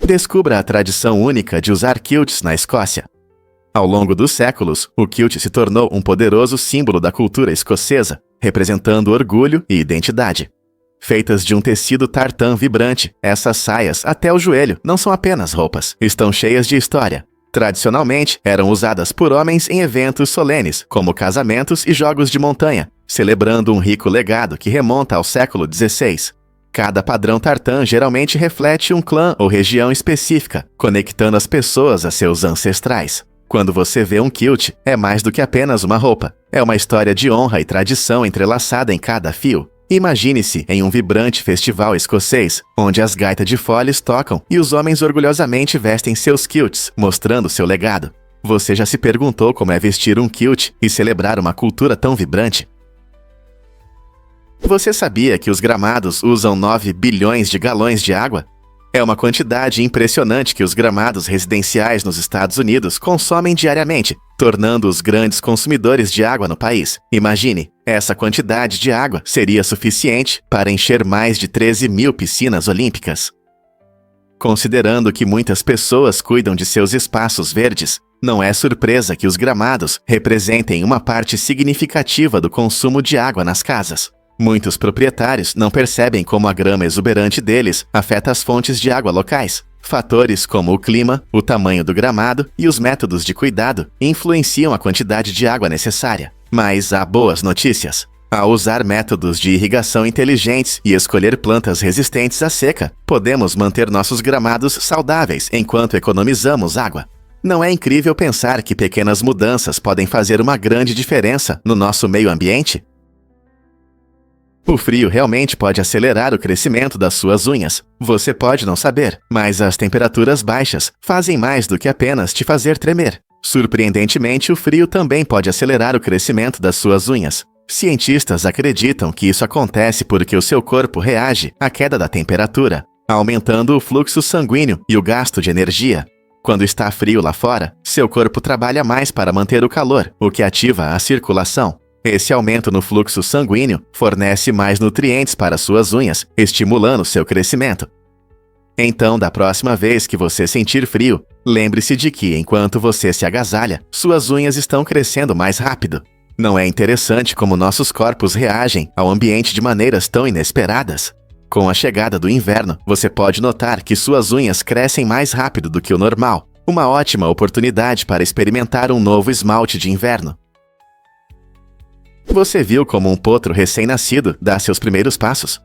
Descubra a tradição única de usar quilts na Escócia. Ao longo dos séculos, o kilt se tornou um poderoso símbolo da cultura escocesa, representando orgulho e identidade. Feitas de um tecido tartan vibrante, essas saias até o joelho não são apenas roupas, estão cheias de história. Tradicionalmente, eram usadas por homens em eventos solenes, como casamentos e jogos de montanha, celebrando um rico legado que remonta ao século XVI. Cada padrão tartan geralmente reflete um clã ou região específica, conectando as pessoas a seus ancestrais. Quando você vê um kilt, é mais do que apenas uma roupa. É uma história de honra e tradição entrelaçada em cada fio. Imagine-se em um vibrante festival escocês, onde as gaitas de foles tocam e os homens orgulhosamente vestem seus kilts, mostrando seu legado. Você já se perguntou como é vestir um kilt e celebrar uma cultura tão vibrante? Você sabia que os gramados usam 9 bilhões de galões de água? É uma quantidade impressionante que os gramados residenciais nos Estados Unidos consomem diariamente, tornando-os grandes consumidores de água no país. Imagine, essa quantidade de água seria suficiente para encher mais de 13 mil piscinas olímpicas. Considerando que muitas pessoas cuidam de seus espaços verdes, não é surpresa que os gramados representem uma parte significativa do consumo de água nas casas. Muitos proprietários não percebem como a grama exuberante deles afeta as fontes de água locais. Fatores como o clima, o tamanho do gramado e os métodos de cuidado influenciam a quantidade de água necessária. Mas há boas notícias. Ao usar métodos de irrigação inteligentes e escolher plantas resistentes à seca, podemos manter nossos gramados saudáveis enquanto economizamos água. Não é incrível pensar que pequenas mudanças podem fazer uma grande diferença no nosso meio ambiente? O frio realmente pode acelerar o crescimento das suas unhas. Você pode não saber, mas as temperaturas baixas fazem mais do que apenas te fazer tremer. Surpreendentemente, o frio também pode acelerar o crescimento das suas unhas. Cientistas acreditam que isso acontece porque o seu corpo reage à queda da temperatura, aumentando o fluxo sanguíneo e o gasto de energia. Quando está frio lá fora, seu corpo trabalha mais para manter o calor, o que ativa a circulação. Esse aumento no fluxo sanguíneo fornece mais nutrientes para suas unhas, estimulando seu crescimento. Então, da próxima vez que você sentir frio, lembre-se de que, enquanto você se agasalha, suas unhas estão crescendo mais rápido. Não é interessante como nossos corpos reagem ao ambiente de maneiras tão inesperadas? Com a chegada do inverno, você pode notar que suas unhas crescem mais rápido do que o normal. Uma ótima oportunidade para experimentar um novo esmalte de inverno. Você viu como um potro recém-nascido dá seus primeiros passos?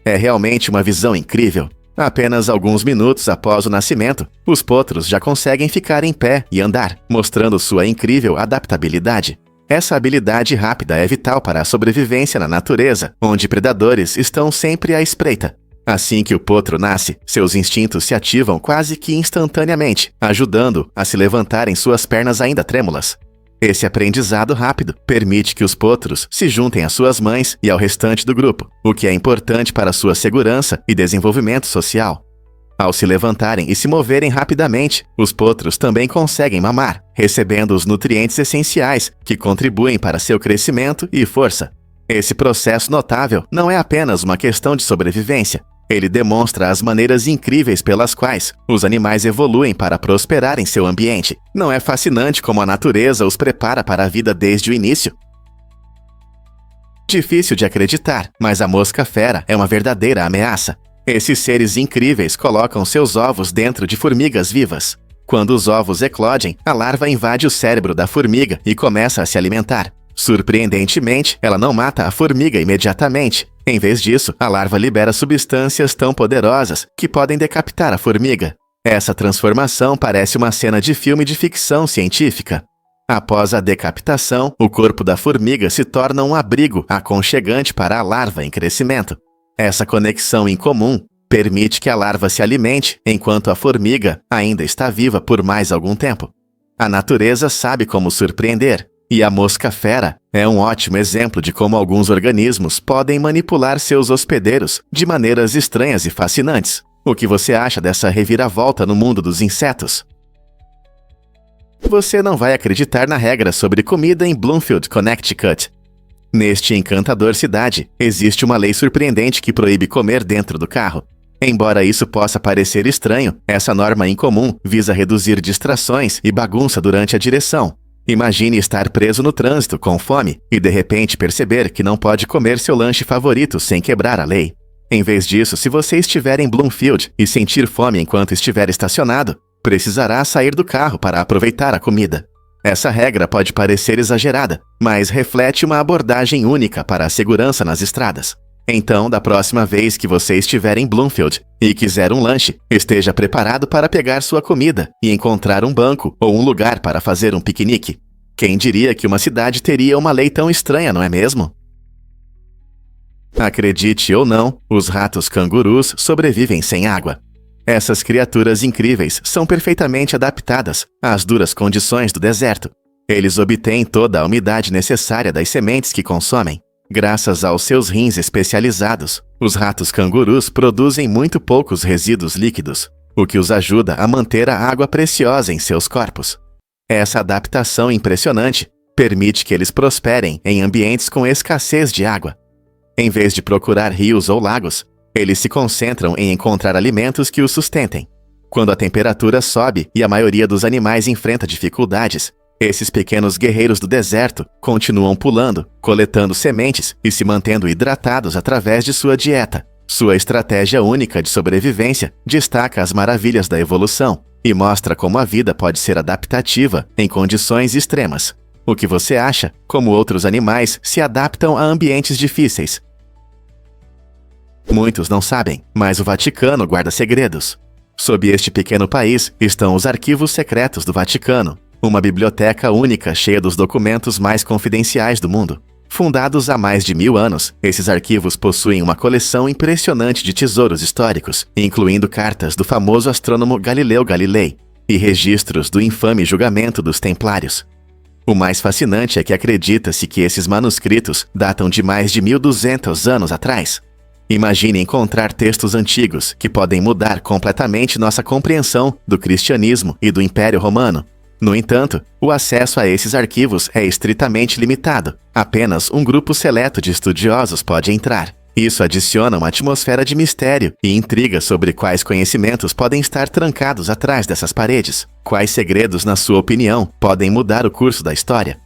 É realmente uma visão incrível. Apenas alguns minutos após o nascimento, os potros já conseguem ficar em pé e andar, mostrando sua incrível adaptabilidade. Essa habilidade rápida é vital para a sobrevivência na natureza, onde predadores estão sempre à espreita. Assim que o potro nasce, seus instintos se ativam quase que instantaneamente, ajudando-o a se levantar em suas pernas ainda trêmulas. Esse aprendizado rápido permite que os potros se juntem às suas mães e ao restante do grupo, o que é importante para sua segurança e desenvolvimento social. Ao se levantarem e se moverem rapidamente, os potros também conseguem mamar, recebendo os nutrientes essenciais que contribuem para seu crescimento e força. Esse processo notável não é apenas uma questão de sobrevivência. Ele demonstra as maneiras incríveis pelas quais os animais evoluem para prosperar em seu ambiente. Não é fascinante como a natureza os prepara para a vida desde o início? Difícil de acreditar, mas a mosca-fera é uma verdadeira ameaça. Esses seres incríveis colocam seus ovos dentro de formigas vivas. Quando os ovos eclodem, a larva invade o cérebro da formiga e começa a se alimentar. Surpreendentemente, ela não mata a formiga imediatamente. Em vez disso, a larva libera substâncias tão poderosas que podem decapitar a formiga. Essa transformação parece uma cena de filme de ficção científica. Após a decapitação, o corpo da formiga se torna um abrigo aconchegante para a larva em crescimento. Essa conexão incomum permite que a larva se alimente enquanto a formiga ainda está viva por mais algum tempo. A natureza sabe como surpreender. E a mosca-fera é um ótimo exemplo de como alguns organismos podem manipular seus hospedeiros de maneiras estranhas e fascinantes. O que você acha dessa reviravolta no mundo dos insetos? Você não vai acreditar na regra sobre comida em Bloomfield, Connecticut. Neste encantador cidade, existe uma lei surpreendente que proíbe comer dentro do carro. Embora isso possa parecer estranho, essa norma incomum visa reduzir distrações e bagunça durante a direção. Imagine estar preso no trânsito com fome e de repente perceber que não pode comer seu lanche favorito sem quebrar a lei. Em vez disso, se você estiver em Bloomfield e sentir fome enquanto estiver estacionado, precisará sair do carro para aproveitar a comida. Essa regra pode parecer exagerada, mas reflete uma abordagem única para a segurança nas estradas. Então, da próxima vez que você estiver em Bloomfield e quiser um lanche, esteja preparado para pegar sua comida e encontrar um banco ou um lugar para fazer um piquenique. Quem diria que uma cidade teria uma lei tão estranha, não é mesmo? Acredite ou não, os ratos cangurus sobrevivem sem água. Essas criaturas incríveis são perfeitamente adaptadas às duras condições do deserto. Eles obtêm toda a umidade necessária das sementes que consomem. Graças aos seus rins especializados, os ratos cangurus produzem muito poucos resíduos líquidos, o que os ajuda a manter a água preciosa em seus corpos. Essa adaptação impressionante permite que eles prosperem em ambientes com escassez de água. Em vez de procurar rios ou lagos, eles se concentram em encontrar alimentos que os sustentem. Quando a temperatura sobe e a maioria dos animais enfrenta dificuldades, esses pequenos guerreiros do deserto continuam pulando, coletando sementes e se mantendo hidratados através de sua dieta. Sua estratégia única de sobrevivência destaca as maravilhas da evolução e mostra como a vida pode ser adaptativa em condições extremas. O que você acha? Como outros animais se adaptam a ambientes difíceis? Muitos não sabem, mas o Vaticano guarda segredos. Sob este pequeno país estão os arquivos secretos do Vaticano, uma biblioteca única cheia dos documentos mais confidenciais do mundo. Fundados há mais de 1000 anos, esses arquivos possuem uma coleção impressionante de tesouros históricos, incluindo cartas do famoso astrônomo Galileu Galilei e registros do infame julgamento dos Templários. O mais fascinante é que acredita-se que esses manuscritos datam de mais de 1200 anos atrás. Imagine encontrar textos antigos que podem mudar completamente nossa compreensão do cristianismo e do Império Romano. No entanto, o acesso a esses arquivos é estritamente limitado. Apenas um grupo seleto de estudiosos pode entrar. Isso adiciona uma atmosfera de mistério e intriga sobre quais conhecimentos podem estar trancados atrás dessas paredes. Quais segredos, na sua opinião, podem mudar o curso da história?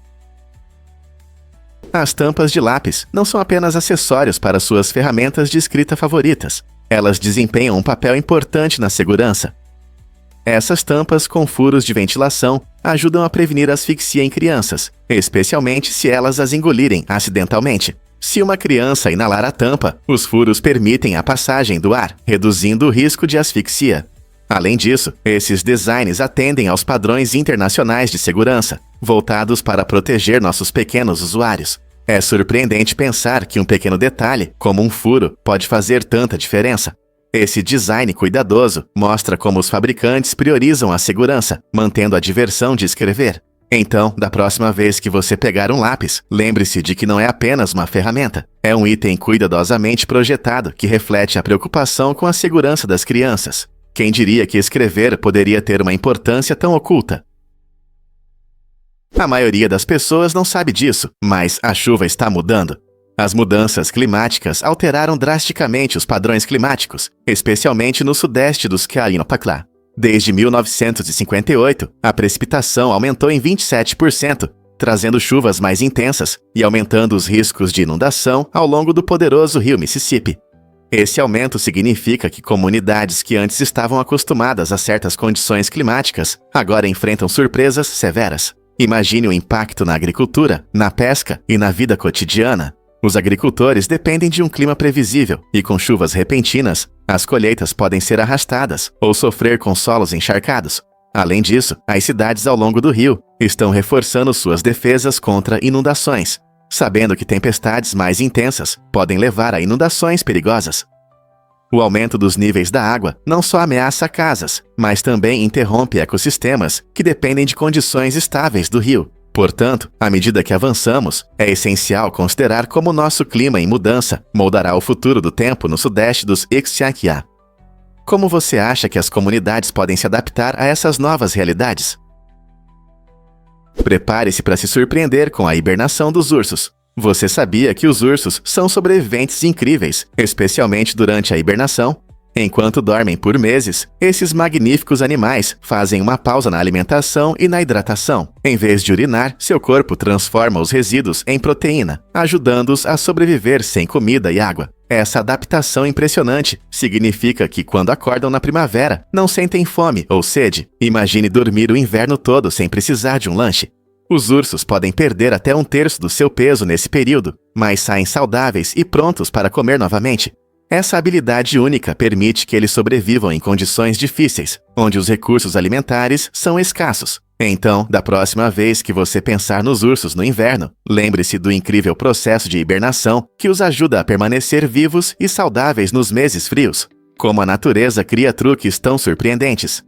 As tampas de lápis não são apenas acessórios para suas ferramentas de escrita favoritas. Elas desempenham um papel importante na segurança. Essas tampas com furos de ventilação ajudam a prevenir asfixia em crianças, especialmente se elas as engolirem acidentalmente. Se uma criança inalar a tampa, os furos permitem a passagem do ar, reduzindo o risco de asfixia. Além disso, esses designs atendem aos padrões internacionais de segurança, voltados para proteger nossos pequenos usuários. É surpreendente pensar que um pequeno detalhe, como um furo, pode fazer tanta diferença. Esse design cuidadoso mostra como os fabricantes priorizam a segurança, mantendo a diversão de escrever. Então, da próxima vez que você pegar um lápis, lembre-se de que não é apenas uma ferramenta. É um item cuidadosamente projetado que reflete a preocupação com a segurança das crianças. Quem diria que escrever poderia ter uma importância tão oculta? A maioria das pessoas não sabe disso, mas a chuva está mudando. As mudanças climáticas alteraram drasticamente os padrões climáticos, especialmente no sudeste dos Kalimantan. Desde 1958, a precipitação aumentou em 27%, trazendo chuvas mais intensas e aumentando os riscos de inundação ao longo do poderoso rio Mississippi. Esse aumento significa que comunidades que antes estavam acostumadas a certas condições climáticas agora enfrentam surpresas severas. Imagine o impacto na agricultura, na pesca e na vida cotidiana. Os agricultores dependem de um clima previsível e, com chuvas repentinas, as colheitas podem ser arrastadas ou sofrer com solos encharcados. Além disso, as cidades ao longo do rio estão reforçando suas defesas contra inundações, sabendo que tempestades mais intensas podem levar a inundações perigosas. O aumento dos níveis da água não só ameaça casas, mas também interrompe ecossistemas que dependem de condições estáveis do rio. Portanto, à medida que avançamos, é essencial considerar como nosso clima em mudança moldará o futuro do tempo no sudeste dos Ixmiquilpa. Como você acha que as comunidades podem se adaptar a essas novas realidades? Prepare-se para se surpreender com a hibernação dos ursos. Você sabia que os ursos são sobreviventes incríveis, especialmente durante a hibernação? Enquanto dormem por meses, esses magníficos animais fazem uma pausa na alimentação e na hidratação. Em vez de urinar, seu corpo transforma os resíduos em proteína, ajudando-os a sobreviver sem comida e água. Essa adaptação impressionante significa que quando acordam na primavera, não sentem fome ou sede. Imagine dormir o inverno todo sem precisar de um lanche. Os ursos podem perder até 1/3 do seu peso nesse período, mas saem saudáveis e prontos para comer novamente. Essa habilidade única permite que eles sobrevivam em condições difíceis, onde os recursos alimentares são escassos. Então, da próxima vez que você pensar nos ursos no inverno, lembre-se do incrível processo de hibernação que os ajuda a permanecer vivos e saudáveis nos meses frios. Como a natureza cria truques tão surpreendentes.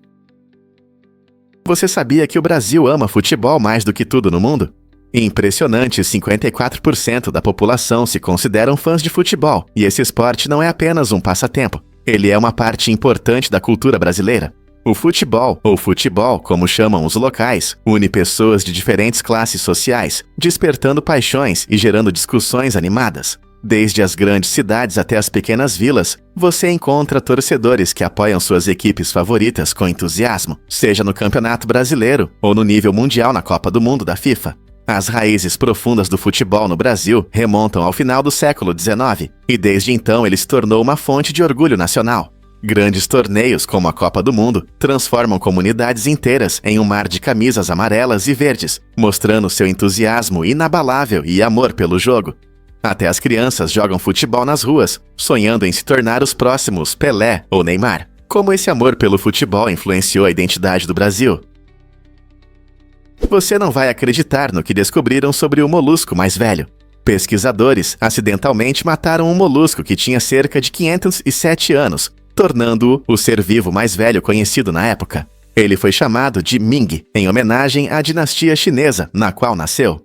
Você sabia que o Brasil ama futebol mais do que tudo no mundo? Impressionante, 54% da população se consideram fãs de futebol, e esse esporte não é apenas um passatempo. Ele é uma parte importante da cultura brasileira. O futebol, ou futebol, como chamam os locais, une pessoas de diferentes classes sociais, despertando paixões e gerando discussões animadas. Desde as grandes cidades até as pequenas vilas, você encontra torcedores que apoiam suas equipes favoritas com entusiasmo, seja no Campeonato Brasileiro ou no nível mundial na Copa do Mundo da FIFA. As raízes profundas do futebol no Brasil remontam ao final do século XIX, e desde então ele se tornou uma fonte de orgulho nacional. Grandes torneios, como a Copa do Mundo, transformam comunidades inteiras em um mar de camisas amarelas e verdes, mostrando seu entusiasmo inabalável e amor pelo jogo. Até as crianças jogam futebol nas ruas, sonhando em se tornar os próximos Pelé ou Neymar. Como esse amor pelo futebol influenciou a identidade do Brasil? Você não vai acreditar no que descobriram sobre o molusco mais velho. Pesquisadores acidentalmente mataram um molusco que tinha cerca de 507 anos, tornando-o o ser vivo mais velho conhecido na época. Ele foi chamado de Ming, em homenagem à dinastia chinesa na qual nasceu.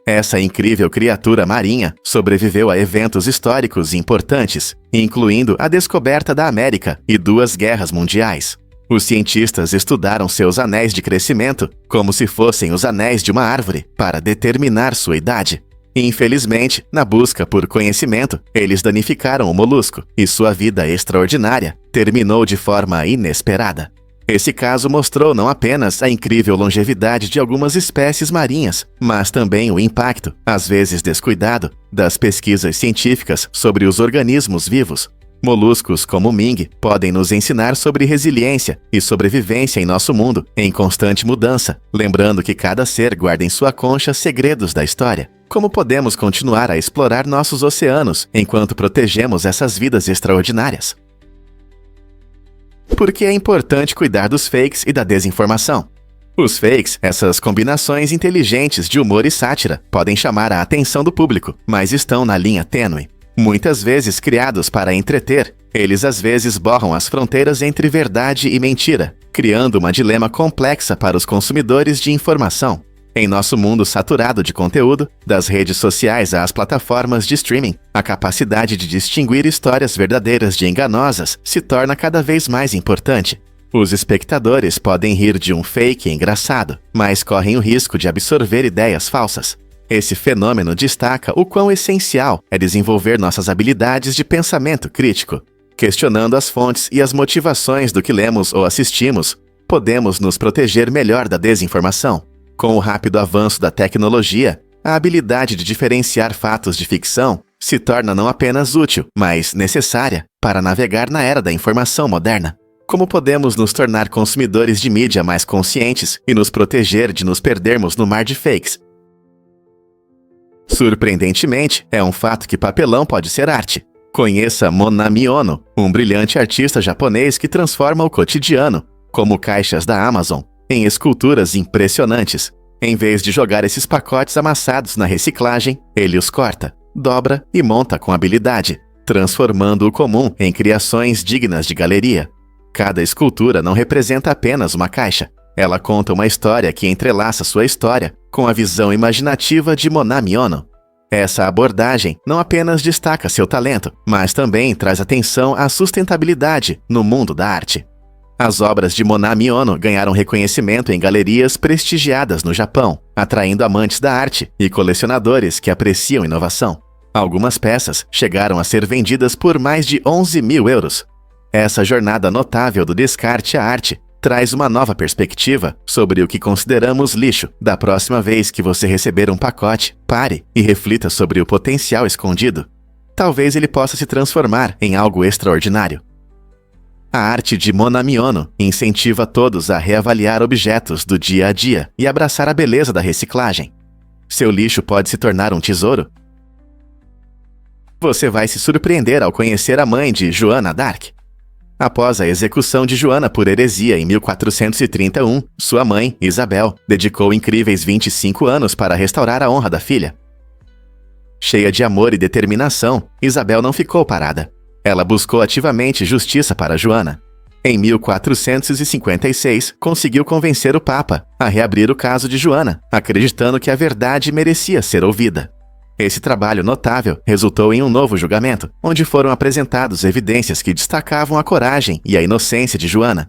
Essa incrível criatura marinha sobreviveu a eventos históricos importantes, incluindo a descoberta da América e 2 guerras mundiais. Os cientistas estudaram seus anéis de crescimento como se fossem os anéis de uma árvore para determinar sua idade. Infelizmente, na busca por conhecimento, eles danificaram o molusco e sua vida extraordinária terminou de forma inesperada. Esse caso mostrou não apenas a incrível longevidade de algumas espécies marinhas, mas também o impacto, às vezes descuidado, das pesquisas científicas sobre os organismos vivos. Moluscos como o Ming podem nos ensinar sobre resiliência e sobrevivência em nosso mundo, em constante mudança, lembrando que cada ser guarda em sua concha segredos da história. Como podemos continuar a explorar nossos oceanos enquanto protegemos essas vidas extraordinárias? Por que é importante cuidar dos fakes e da desinformação? Os fakes, essas combinações inteligentes de humor e sátira, podem chamar a atenção do público, mas estão na linha tênue. Muitas vezes criados para entreter, eles às vezes borram as fronteiras entre verdade e mentira, criando uma dilema complexa para os consumidores de informação. Em nosso mundo saturado de conteúdo, das redes sociais às plataformas de streaming, a capacidade de distinguir histórias verdadeiras de enganosas se torna cada vez mais importante. Os espectadores podem rir de um fake engraçado, mas correm o risco de absorver ideias falsas. Esse fenômeno destaca o quão essencial é desenvolver nossas habilidades de pensamento crítico. Questionando as fontes e as motivações do que lemos ou assistimos, podemos nos proteger melhor da desinformação. Com o rápido avanço da tecnologia, a habilidade de diferenciar fatos de ficção se torna não apenas útil, mas necessária para navegar na era da informação moderna. Como podemos nos tornar consumidores de mídia mais conscientes e nos proteger de nos perdermos no mar de fakes? Surpreendentemente, é um fato que papelão pode ser arte. Conheça Monami Ono, um brilhante artista japonês que transforma o cotidiano, como caixas da Amazon, em esculturas impressionantes. Em vez de jogar esses pacotes amassados na reciclagem, ele os corta, dobra e monta com habilidade, transformando o comum em criações dignas de galeria. Cada escultura não representa apenas uma caixa. Ela conta uma história que entrelaça sua história com a visão imaginativa de Monami Ono. Essa abordagem não apenas destaca seu talento, mas também traz atenção à sustentabilidade no mundo da arte. As obras de Monami Ono ganharam reconhecimento em galerias prestigiadas no Japão, atraindo amantes da arte e colecionadores que apreciam inovação. Algumas peças chegaram a ser vendidas por mais de 11 mil euros. Essa jornada notável do descarte à arte traz uma nova perspectiva sobre o que consideramos lixo. Da próxima vez que você receber um pacote, pare e reflita sobre o potencial escondido. Talvez ele possa se transformar em algo extraordinário. A arte de Mona Miyono incentiva todos a reavaliar objetos do dia a dia e abraçar a beleza da reciclagem. Seu lixo pode se tornar um tesouro? Você vai se surpreender ao conhecer a mãe de Joana d'Arc. Após a execução de Joana por heresia em 1431, sua mãe, Isabel, dedicou incríveis 25 anos para restaurar a honra da filha. Cheia de amor e determinação, Isabel não ficou parada. Ela buscou ativamente justiça para Joana. Em 1456, conseguiu convencer o Papa a reabrir o caso de Joana, acreditando que a verdade merecia ser ouvida. Esse trabalho notável resultou em um novo julgamento, onde foram apresentadas evidências que destacavam a coragem e a inocência de Joana.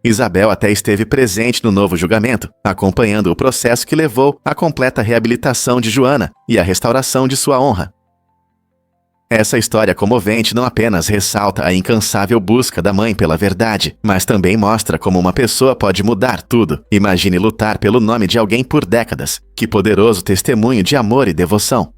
Isabel até esteve presente no novo julgamento, acompanhando o processo que levou à completa reabilitação de Joana e à restauração de sua honra. Essa história comovente não apenas ressalta a incansável busca da mãe pela verdade, mas também mostra como uma pessoa pode mudar tudo. Imagine lutar pelo nome de alguém por décadas. Que poderoso testemunho de amor e devoção.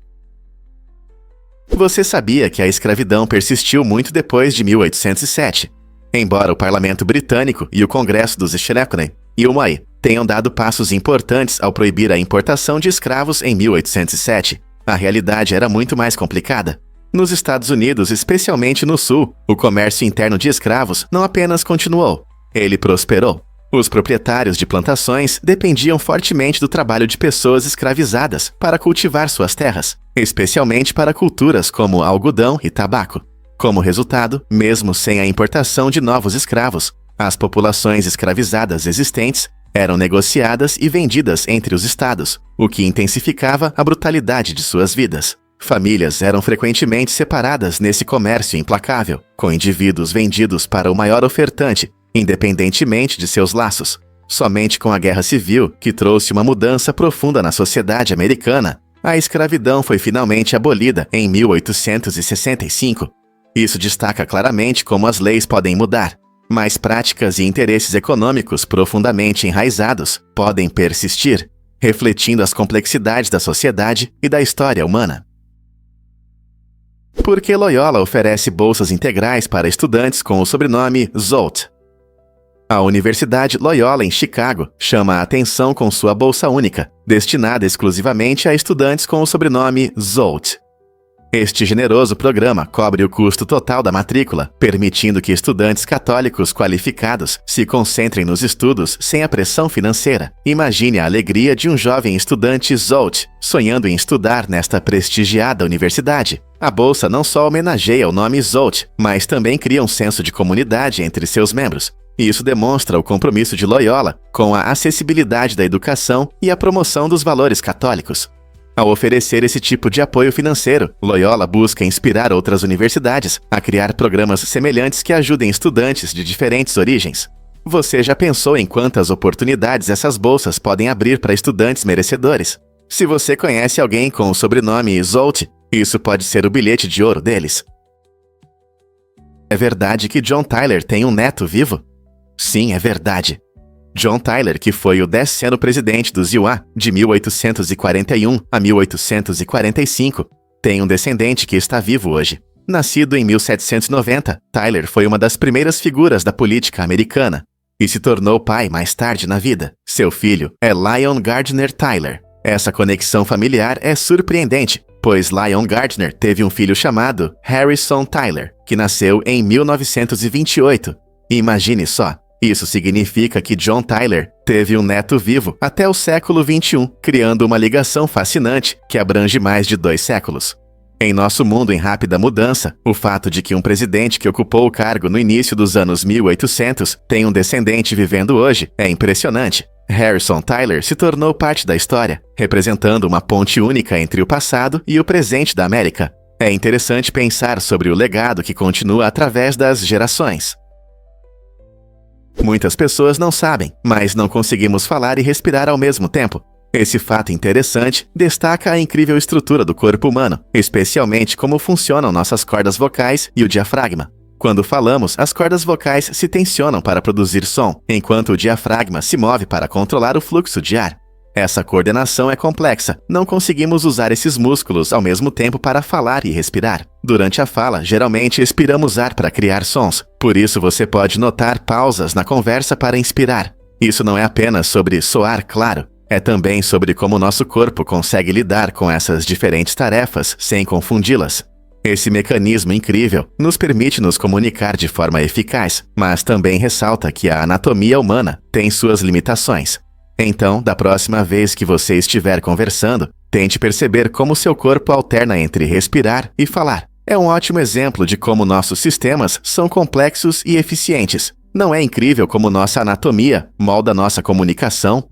Você sabia que a escravidão persistiu muito depois de 1807? Embora o Parlamento Britânico e o Congresso dos Shrewsbury e o Moy tenham dado passos importantes ao proibir a importação de escravos em 1807, a realidade era muito mais complicada. Nos Estados Unidos, especialmente no Sul, o comércio interno de escravos não apenas continuou, ele prosperou. Os proprietários de plantações dependiam fortemente do trabalho de pessoas escravizadas para cultivar suas terras, especialmente para culturas como algodão e tabaco. Como resultado, mesmo sem a importação de novos escravos, as populações escravizadas existentes eram negociadas e vendidas entre os estados, o que intensificava a brutalidade de suas vidas. Famílias eram frequentemente separadas nesse comércio implacável, com indivíduos vendidos para o maior ofertante, independentemente de seus laços. Somente com a Guerra Civil, que trouxe uma mudança profunda na sociedade americana, a escravidão foi finalmente abolida em 1865. Isso destaca claramente como as leis podem mudar, mas práticas e interesses econômicos profundamente enraizados podem persistir, refletindo as complexidades da sociedade e da história humana. Por que Loyola oferece bolsas integrais para estudantes com o sobrenome Zolt? A Universidade Loyola em Chicago chama a atenção com sua bolsa única, destinada exclusivamente a estudantes com o sobrenome Zolt. Este generoso programa cobre o custo total da matrícula, permitindo que estudantes católicos qualificados se concentrem nos estudos sem a pressão financeira. Imagine a alegria de um jovem estudante Zolt, sonhando em estudar nesta prestigiada universidade. A bolsa não só homenageia o nome Zolt, mas também cria um senso de comunidade entre seus membros. E isso demonstra o compromisso de Loyola com a acessibilidade da educação e a promoção dos valores católicos. Ao oferecer esse tipo de apoio financeiro, Loyola busca inspirar outras universidades a criar programas semelhantes que ajudem estudantes de diferentes origens. Você já pensou em quantas oportunidades essas bolsas podem abrir para estudantes merecedores? Se você conhece alguém com o sobrenome Zolt, isso pode ser o bilhete de ouro deles. É verdade que John Tyler tem um neto vivo? Sim, é verdade. John Tyler, que foi o 10º presidente dos UA de 1841 a 1845, tem um descendente que está vivo hoje. Nascido em 1790, Tyler foi uma das primeiras figuras da política americana e se tornou pai mais tarde na vida. Seu filho é Lyon Gardner Tyler. Essa conexão familiar é surpreendente, pois Lyon Gardner teve um filho chamado Harrison Tyler, que nasceu em 1928. Imagine só. Isso significa que John Tyler teve um neto vivo até o século XXI, criando uma ligação fascinante que abrange mais de 2 séculos. Em nosso mundo em rápida mudança, o fato de que um presidente que ocupou o cargo no início dos anos 1800 tem um descendente vivendo hoje é impressionante. Harrison Tyler se tornou parte da história, representando uma ponte única entre o passado e o presente da América. É interessante pensar sobre o legado que continua através das gerações. Muitas pessoas não sabem, mas não conseguimos falar e respirar ao mesmo tempo. Esse fato interessante destaca a incrível estrutura do corpo humano, especialmente como funcionam nossas cordas vocais e o diafragma. Quando falamos, as cordas vocais se tensionam para produzir som, enquanto o diafragma se move para controlar o fluxo de ar. Essa coordenação é complexa, não conseguimos usar esses músculos ao mesmo tempo para falar e respirar. Durante a fala, geralmente expiramos ar para criar sons, por isso você pode notar pausas na conversa para inspirar. Isso não é apenas sobre soar claro, é também sobre como nosso corpo consegue lidar com essas diferentes tarefas sem confundi-las. Esse mecanismo incrível nos permite nos comunicar de forma eficaz, mas também ressalta que a anatomia humana tem suas limitações. Então, da próxima vez que você estiver conversando, tente perceber como seu corpo alterna entre respirar e falar. É um ótimo exemplo de como nossos sistemas são complexos e eficientes. Não é incrível como nossa anatomia molda nossa comunicação?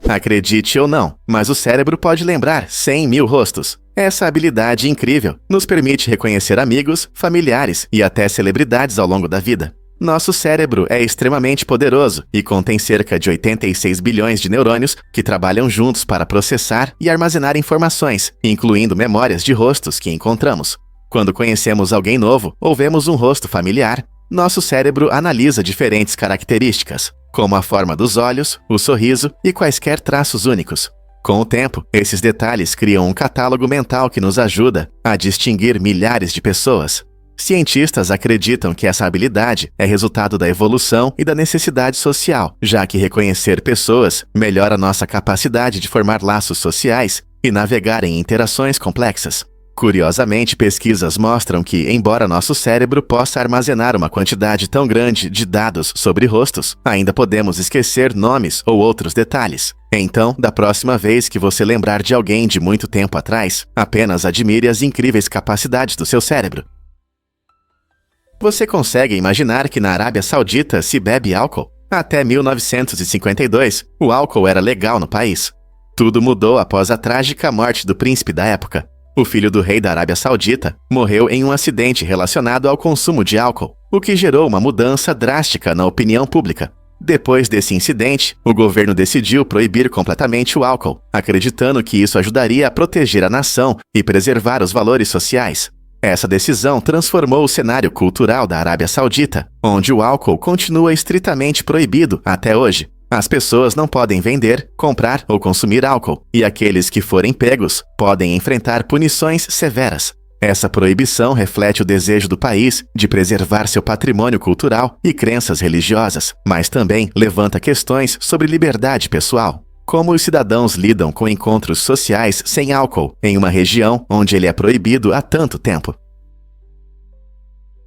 Acredite ou não, mas o cérebro pode lembrar 100.000 rostos. Essa habilidade incrível nos permite reconhecer amigos, familiares e até celebridades ao longo da vida. Nosso cérebro é extremamente poderoso e contém cerca de 86 bilhões de neurônios que trabalham juntos para processar e armazenar informações, incluindo memórias de rostos que encontramos. Quando conhecemos alguém novo ou vemos um rosto familiar, nosso cérebro analisa diferentes características, como a forma dos olhos, o sorriso e quaisquer traços únicos. Com o tempo, esses detalhes criam um catálogo mental que nos ajuda a distinguir milhares de pessoas. Cientistas acreditam que essa habilidade é resultado da evolução e da necessidade social, já que reconhecer pessoas melhora nossa capacidade de formar laços sociais e navegar em interações complexas. Curiosamente, pesquisas mostram que, embora nosso cérebro possa armazenar uma quantidade tão grande de dados sobre rostos, ainda podemos esquecer nomes ou outros detalhes. Então, da próxima vez que você lembrar de alguém de muito tempo atrás, apenas admire as incríveis capacidades do seu cérebro. Você consegue imaginar que na Arábia Saudita se bebe álcool? Até 1952, o álcool era legal no país. Tudo mudou após a trágica morte do príncipe da época. O filho do rei da Arábia Saudita morreu em um acidente relacionado ao consumo de álcool, o que gerou uma mudança drástica na opinião pública. Depois desse incidente, o governo decidiu proibir completamente o álcool, acreditando que isso ajudaria a proteger a nação e preservar os valores sociais. Essa decisão transformou o cenário cultural da Arábia Saudita, onde o álcool continua estritamente proibido até hoje. As pessoas não podem vender, comprar ou consumir álcool, e aqueles que forem pegos podem enfrentar punições severas. Essa proibição reflete o desejo do país de preservar seu patrimônio cultural e crenças religiosas, mas também levanta questões sobre liberdade pessoal. Como os cidadãos lidam com encontros sociais sem álcool em uma região onde ele é proibido há tanto tempo?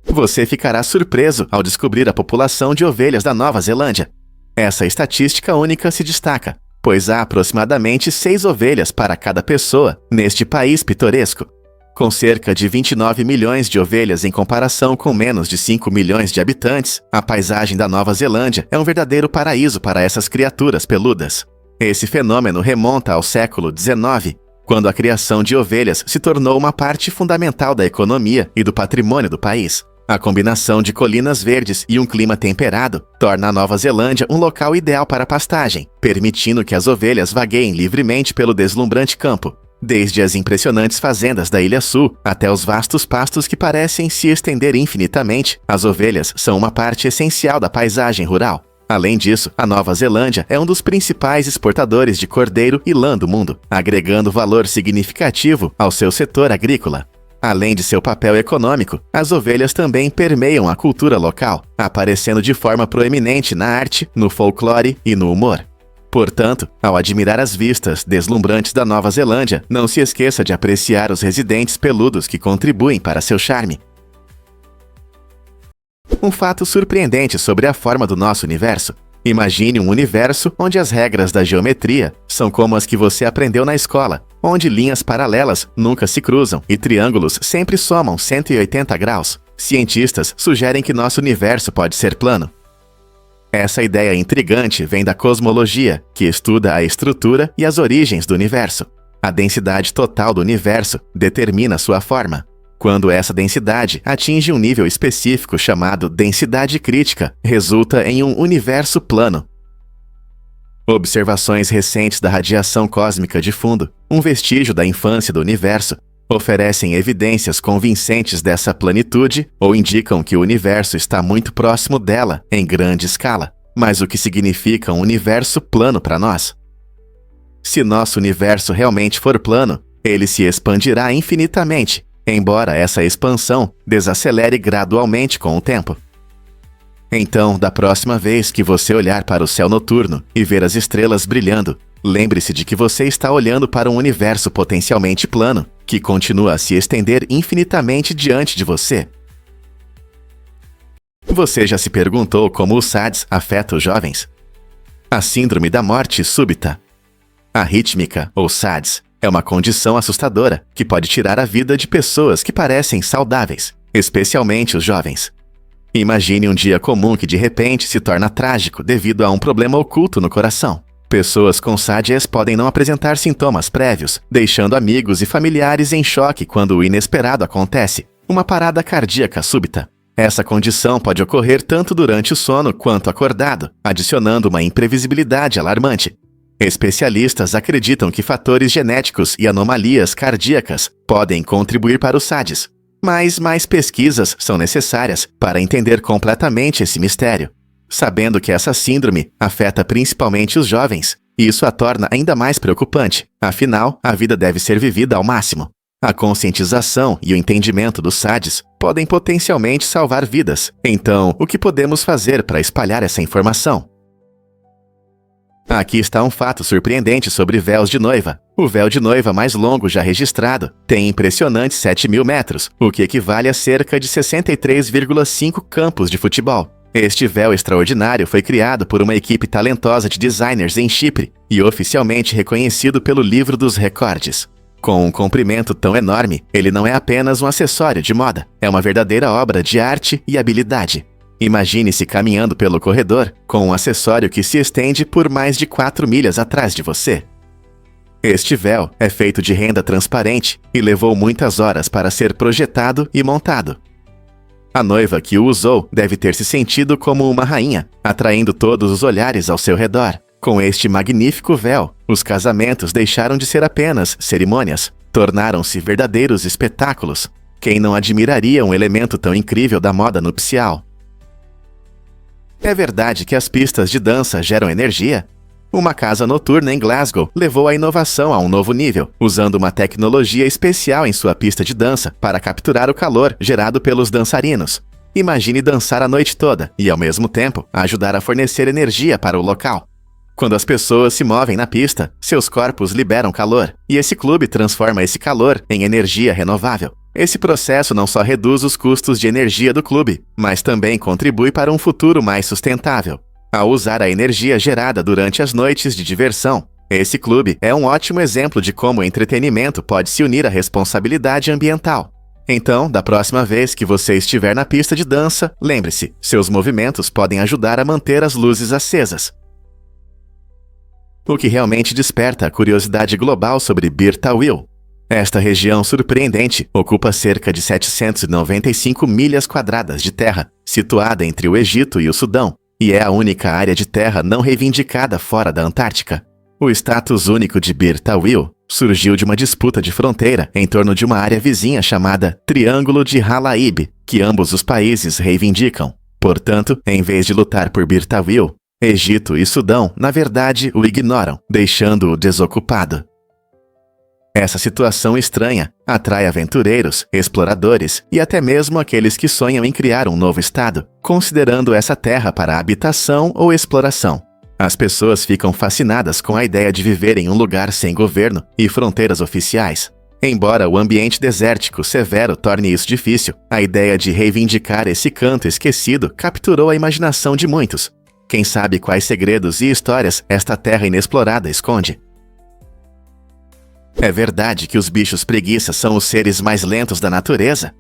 Você ficará surpreso ao descobrir a população de ovelhas da Nova Zelândia. Essa estatística única se destaca, pois há aproximadamente 6 ovelhas para cada pessoa neste país pitoresco. Com cerca de 29 milhões de ovelhas em comparação com menos de 5 milhões de habitantes, a paisagem da Nova Zelândia é um verdadeiro paraíso para essas criaturas peludas. Esse fenômeno remonta ao século XIX, quando a criação de ovelhas se tornou uma parte fundamental da economia e do patrimônio do país. A combinação de colinas verdes e um clima temperado torna a Nova Zelândia um local ideal para pastagem, permitindo que as ovelhas vagueiem livremente pelo deslumbrante campo, desde as impressionantes fazendas da Ilha Sul até os vastos pastos que parecem se estender infinitamente. As ovelhas são uma parte essencial da paisagem rural. Além disso, a Nova Zelândia é um dos principais exportadores de cordeiro e lã do mundo, agregando valor significativo ao seu setor agrícola. Além de seu papel econômico, as ovelhas também permeiam a cultura local, aparecendo de forma proeminente na arte, no folclore e no humor. Portanto, ao admirar as vistas deslumbrantes da Nova Zelândia, não se esqueça de apreciar os residentes peludos que contribuem para seu charme. Um fato surpreendente sobre a forma do nosso universo. Imagine um universo onde as regras da geometria são como as que você aprendeu na escola, onde linhas paralelas nunca se cruzam e triângulos sempre somam 180 graus. Cientistas sugerem que nosso universo pode ser plano. Essa ideia intrigante vem da cosmologia, que estuda a estrutura e as origens do universo. A densidade total do universo determina sua forma. Quando essa densidade atinge um nível específico chamado densidade crítica, resulta em um universo plano. Observações recentes da radiação cósmica de fundo, um vestígio da infância do universo, oferecem evidências convincentes dessa plenitude ou indicam que o universo está muito próximo dela em grande escala. Mas o que significa um universo plano para nós? Se nosso universo realmente for plano, ele se expandirá infinitamente, embora essa expansão desacelere gradualmente com o tempo. Então, da próxima vez que você olhar para o céu noturno e ver as estrelas brilhando, lembre-se de que você está olhando para um universo potencialmente plano, que continua a se estender infinitamente diante de você. Você já se perguntou como o SADS afeta os jovens? A síndrome da morte súbita. Arrítmica, ou SADS, é uma condição assustadora que pode tirar a vida de pessoas que parecem saudáveis, especialmente os jovens. Imagine um dia comum que de repente se torna trágico devido a um problema oculto no coração. Pessoas com SADS podem não apresentar sintomas prévios, deixando amigos e familiares em choque quando o inesperado acontece, uma parada cardíaca súbita. Essa condição pode ocorrer tanto durante o sono quanto acordado, adicionando uma imprevisibilidade alarmante. Especialistas acreditam que fatores genéticos e anomalias cardíacas podem contribuir para o SADS, mas mais pesquisas são necessárias para entender completamente esse mistério. Sabendo que essa síndrome afeta principalmente os jovens, isso a torna ainda mais preocupante, afinal, a vida deve ser vivida ao máximo. A conscientização e o entendimento do SADS podem potencialmente salvar vidas. Então, o que podemos fazer para espalhar essa informação? Aqui está um fato surpreendente sobre véus de noiva. O véu de noiva mais longo já registrado tem impressionantes 7.000 metros, o que equivale a cerca de 63,5 campos de futebol. Este véu extraordinário foi criado por uma equipe talentosa de designers em Chipre e oficialmente reconhecido pelo Livro dos Recordes. Com um comprimento tão enorme, ele não é apenas um acessório de moda, é uma verdadeira obra de arte e habilidade. Imagine-se caminhando pelo corredor com um acessório que se estende por mais de 4 milhas atrás de você. Este véu é feito de renda transparente e levou muitas horas para ser projetado e montado. A noiva que o usou deve ter se sentido como uma rainha, atraindo todos os olhares ao seu redor. Com este magnífico véu, os casamentos deixaram de ser apenas cerimônias, tornaram-se verdadeiros espetáculos. Quem não admiraria um elemento tão incrível da moda nupcial? É verdade que as pistas de dança geram energia? Uma casa noturna em Glasgow levou a inovação a um novo nível, usando uma tecnologia especial em sua pista de dança para capturar o calor gerado pelos dançarinos. Imagine dançar a noite toda e, ao mesmo tempo, ajudar a fornecer energia para o local. Quando as pessoas se movem na pista, seus corpos liberam calor, e esse clube transforma esse calor em energia renovável. Esse processo não só reduz os custos de energia do clube, mas também contribui para um futuro mais sustentável. Ao usar a energia gerada durante as noites de diversão, esse clube é um ótimo exemplo de como o entretenimento pode se unir à responsabilidade ambiental. Então, da próxima vez que você estiver na pista de dança, lembre-se, seus movimentos podem ajudar a manter as luzes acesas. O que realmente desperta a curiosidade global sobre Bir Tawil. Esta região surpreendente ocupa cerca de 795 milhas quadradas de terra, situada entre o Egito e o Sudão, e é a única área de terra não reivindicada fora da Antártica. O status único de Bir Tawil surgiu de uma disputa de fronteira em torno de uma área vizinha chamada Triângulo de Halaib, que ambos os países reivindicam. Portanto, em vez de lutar por Bir Tawil, Egito e Sudão, na verdade, o ignoram, deixando-o desocupado. Essa situação estranha atrai aventureiros, exploradores e até mesmo aqueles que sonham em criar um novo estado, considerando essa terra para habitação ou exploração. As pessoas ficam fascinadas com a ideia de viver em um lugar sem governo e fronteiras oficiais. Embora o ambiente desértico severo torne isso difícil, a ideia de reivindicar esse canto esquecido capturou a imaginação de muitos. Quem sabe quais segredos e histórias esta terra inexplorada esconde? É verdade que os bichos preguiça são os seres mais lentos da natureza?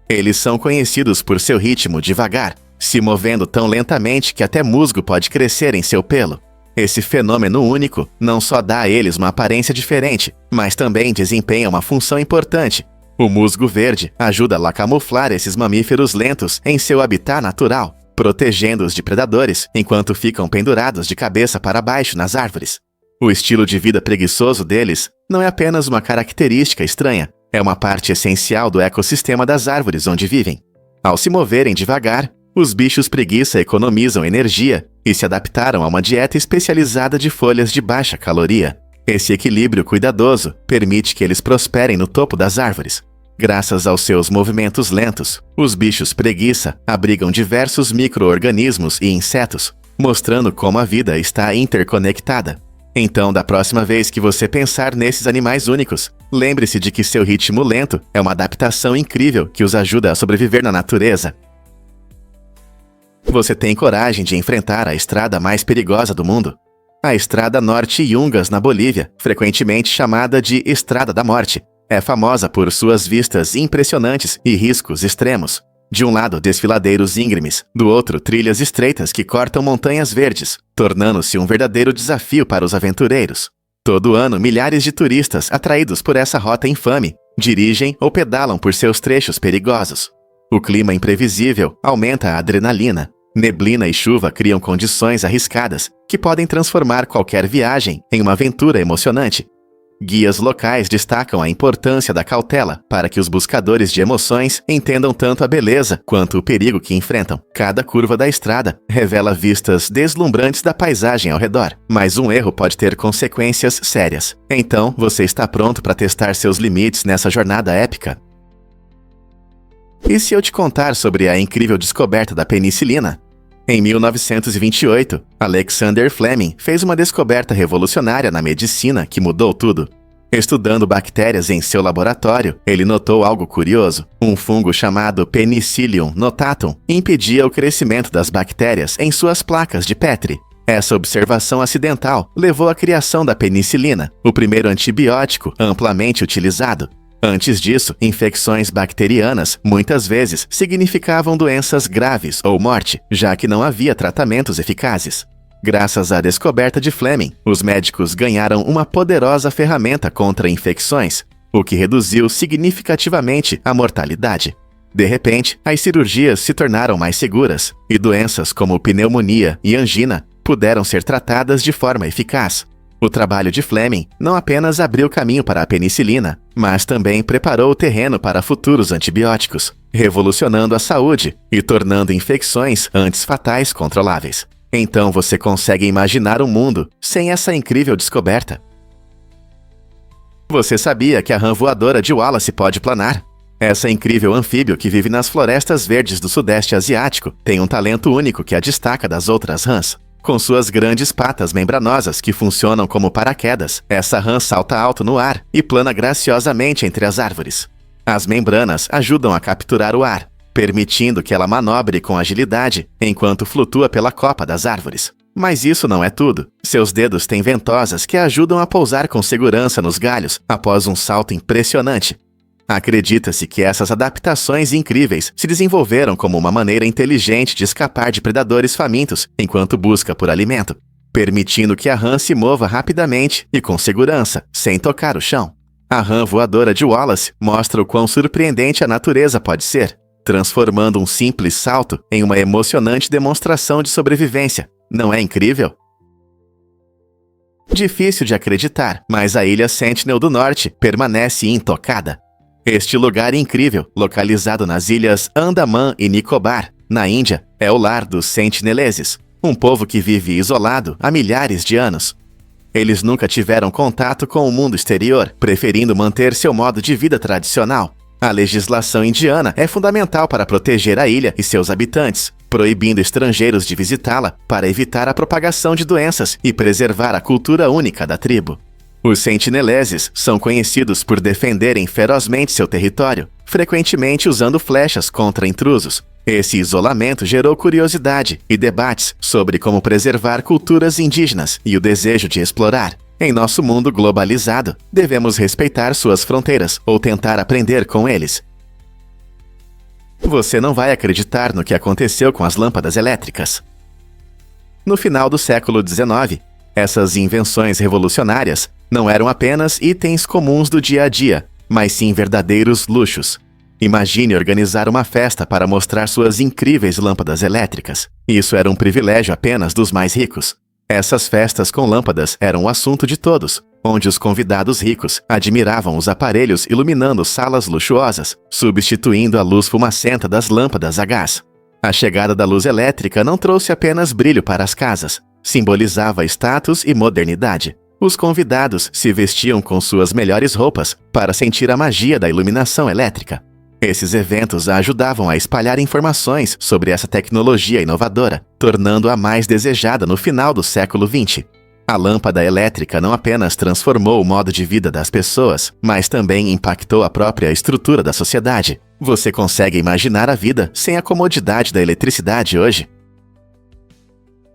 Eles são conhecidos por seu ritmo devagar, se movendo tão lentamente que até musgo pode crescer em seu pelo. Esse fenômeno único não só dá a eles uma aparência diferente, mas também desempenha uma função importante. O musgo verde ajuda a camuflar esses mamíferos lentos em seu habitat natural, protegendo-os de predadores enquanto ficam pendurados de cabeça para baixo nas árvores. O estilo de vida preguiçoso deles não é apenas uma característica estranha, É uma parte essencial do ecossistema das árvores onde vivem. Ao se moverem devagar, os bichos preguiça economizam energia e se adaptaram a uma dieta especializada de folhas de baixa caloria. Esse equilíbrio cuidadoso permite que eles prosperem no topo das árvores. Graças aos seus movimentos lentos, os bichos preguiça abrigam diversos micro-organismos e insetos, mostrando como a vida está interconectada. Então, da próxima vez que você pensar nesses animais únicos, lembre-se de que seu ritmo lento é uma adaptação incrível que os ajuda a sobreviver na natureza. Você tem coragem de enfrentar a estrada mais perigosa do mundo? A Estrada Norte Yungas, na Bolívia, frequentemente chamada de Estrada da Morte, é famosa por suas vistas impressionantes e riscos extremos. De um lado, desfiladeiros íngremes, do outro, trilhas estreitas que cortam montanhas verdes, tornando-se um verdadeiro desafio para os aventureiros. Todo ano, milhares de turistas, atraídos por essa rota infame, dirigem ou pedalam por seus trechos perigosos. O clima imprevisível aumenta a adrenalina. Neblina e chuva criam condições arriscadas que podem transformar qualquer viagem em uma aventura emocionante. Guias locais destacam a importância da cautela para que os buscadores de emoções entendam tanto a beleza quanto o perigo que enfrentam. Cada curva da estrada revela vistas deslumbrantes da paisagem ao redor, mas um erro pode ter consequências sérias. Então, você está pronto para testar seus limites nessa jornada épica? E se eu te contar sobre a incrível descoberta da penicilina? Em 1928, Alexander Fleming fez uma descoberta revolucionária na medicina que mudou tudo. Estudando bactérias em seu laboratório, ele notou algo curioso. Um fungo chamado Penicillium notatum impedia o crescimento das bactérias em suas placas de Petri. Essa observação acidental levou à criação da penicilina, o primeiro antibiótico amplamente utilizado. Antes disso, infecções bacterianas muitas vezes significavam doenças graves ou morte, já que não havia tratamentos eficazes. Graças à descoberta de Fleming, os médicos ganharam uma poderosa ferramenta contra infecções, o que reduziu significativamente a mortalidade. De repente, as cirurgias se tornaram mais seguras, e doenças como pneumonia e angina puderam ser tratadas de forma eficaz. O trabalho de Fleming não apenas abriu caminho para a penicilina, mas também preparou o terreno para futuros antibióticos, revolucionando a saúde e tornando infecções antes fatais controláveis. Então você consegue imaginar um mundo sem essa incrível descoberta? Você sabia que a rã voadora de Wallace pode planar? Essa incrível anfíbio que vive nas florestas verdes do Sudeste Asiático tem um talento único que a destaca das outras rãs. Com suas grandes patas membranosas que funcionam como paraquedas, essa rã salta alto no ar e plana graciosamente entre as árvores. As membranas ajudam a capturar o ar, permitindo que ela manobre com agilidade enquanto flutua pela copa das árvores. Mas isso não é tudo. Seus dedos têm ventosas que a ajudam a pousar com segurança nos galhos após um salto impressionante. Acredita-se que essas adaptações incríveis se desenvolveram como uma maneira inteligente de escapar de predadores famintos enquanto busca por alimento, permitindo que a rã se mova rapidamente e com segurança, sem tocar o chão. A rã voadora de Wallace mostra o quão surpreendente a natureza pode ser, transformando um simples salto em uma emocionante demonstração de sobrevivência. Não é incrível? Difícil de acreditar, mas a ilha Sentinel do Norte permanece intocada. Este lugar incrível, localizado nas ilhas Andaman e Nicobar, na Índia, é o lar dos sentineleses, um povo que vive isolado há milhares de anos. Eles nunca tiveram contato com o mundo exterior, preferindo manter seu modo de vida tradicional. A legislação indiana é fundamental para proteger a ilha e seus habitantes, proibindo estrangeiros de visitá-la para evitar a propagação de doenças e preservar a cultura única da tribo. Os sentineleses são conhecidos por defenderem ferozmente seu território, frequentemente usando flechas contra intrusos. Esse isolamento gerou curiosidade e debates sobre como preservar culturas indígenas e o desejo de explorar. Em nosso mundo globalizado, devemos respeitar suas fronteiras ou tentar aprender com eles. Você não vai acreditar no que aconteceu com as lâmpadas elétricas. No final do século XIX, essas invenções revolucionárias não eram apenas itens comuns do dia a dia, mas sim verdadeiros luxos. Imagine organizar uma festa para mostrar suas incríveis lâmpadas elétricas. Isso era um privilégio apenas dos mais ricos. Essas festas com lâmpadas eram o assunto de todos, onde os convidados ricos admiravam os aparelhos iluminando salas luxuosas, substituindo a luz fumacenta das lâmpadas a gás. A chegada da luz elétrica não trouxe apenas brilho para as casas, simbolizava status e modernidade. Os convidados se vestiam com suas melhores roupas para sentir a magia da iluminação elétrica. Esses eventos ajudavam a espalhar informações sobre essa tecnologia inovadora, tornando-a mais desejada no final do século XX. A lâmpada elétrica não apenas transformou o modo de vida das pessoas, mas também impactou a própria estrutura da sociedade. Você consegue imaginar a vida sem a comodidade da eletricidade hoje?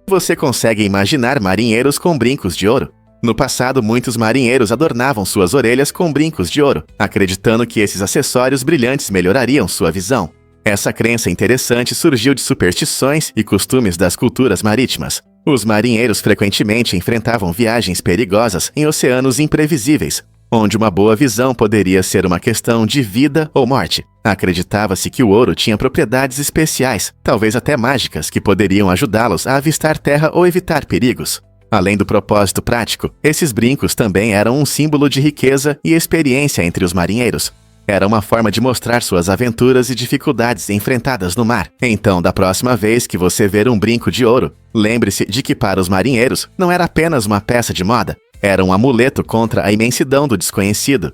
Você consegue imaginar marinheiros com brincos de ouro? No passado, muitos marinheiros adornavam suas orelhas com brincos de ouro, acreditando que esses acessórios brilhantes melhorariam sua visão. Essa crença interessante surgiu de superstições e costumes das culturas marítimas. Os marinheiros frequentemente enfrentavam viagens perigosas em oceanos imprevisíveis, onde uma boa visão poderia ser uma questão de vida ou morte. Acreditava-se que o ouro tinha propriedades especiais, talvez até mágicas, que poderiam ajudá-los a avistar terra ou evitar perigos. Além do propósito prático, esses brincos também eram um símbolo de riqueza e experiência entre os marinheiros. Era uma forma de mostrar suas aventuras e dificuldades enfrentadas no mar. Então, da próxima vez que você ver um brinco de ouro, lembre-se de que para os marinheiros não era apenas uma peça de moda, era um amuleto contra a imensidão do desconhecido.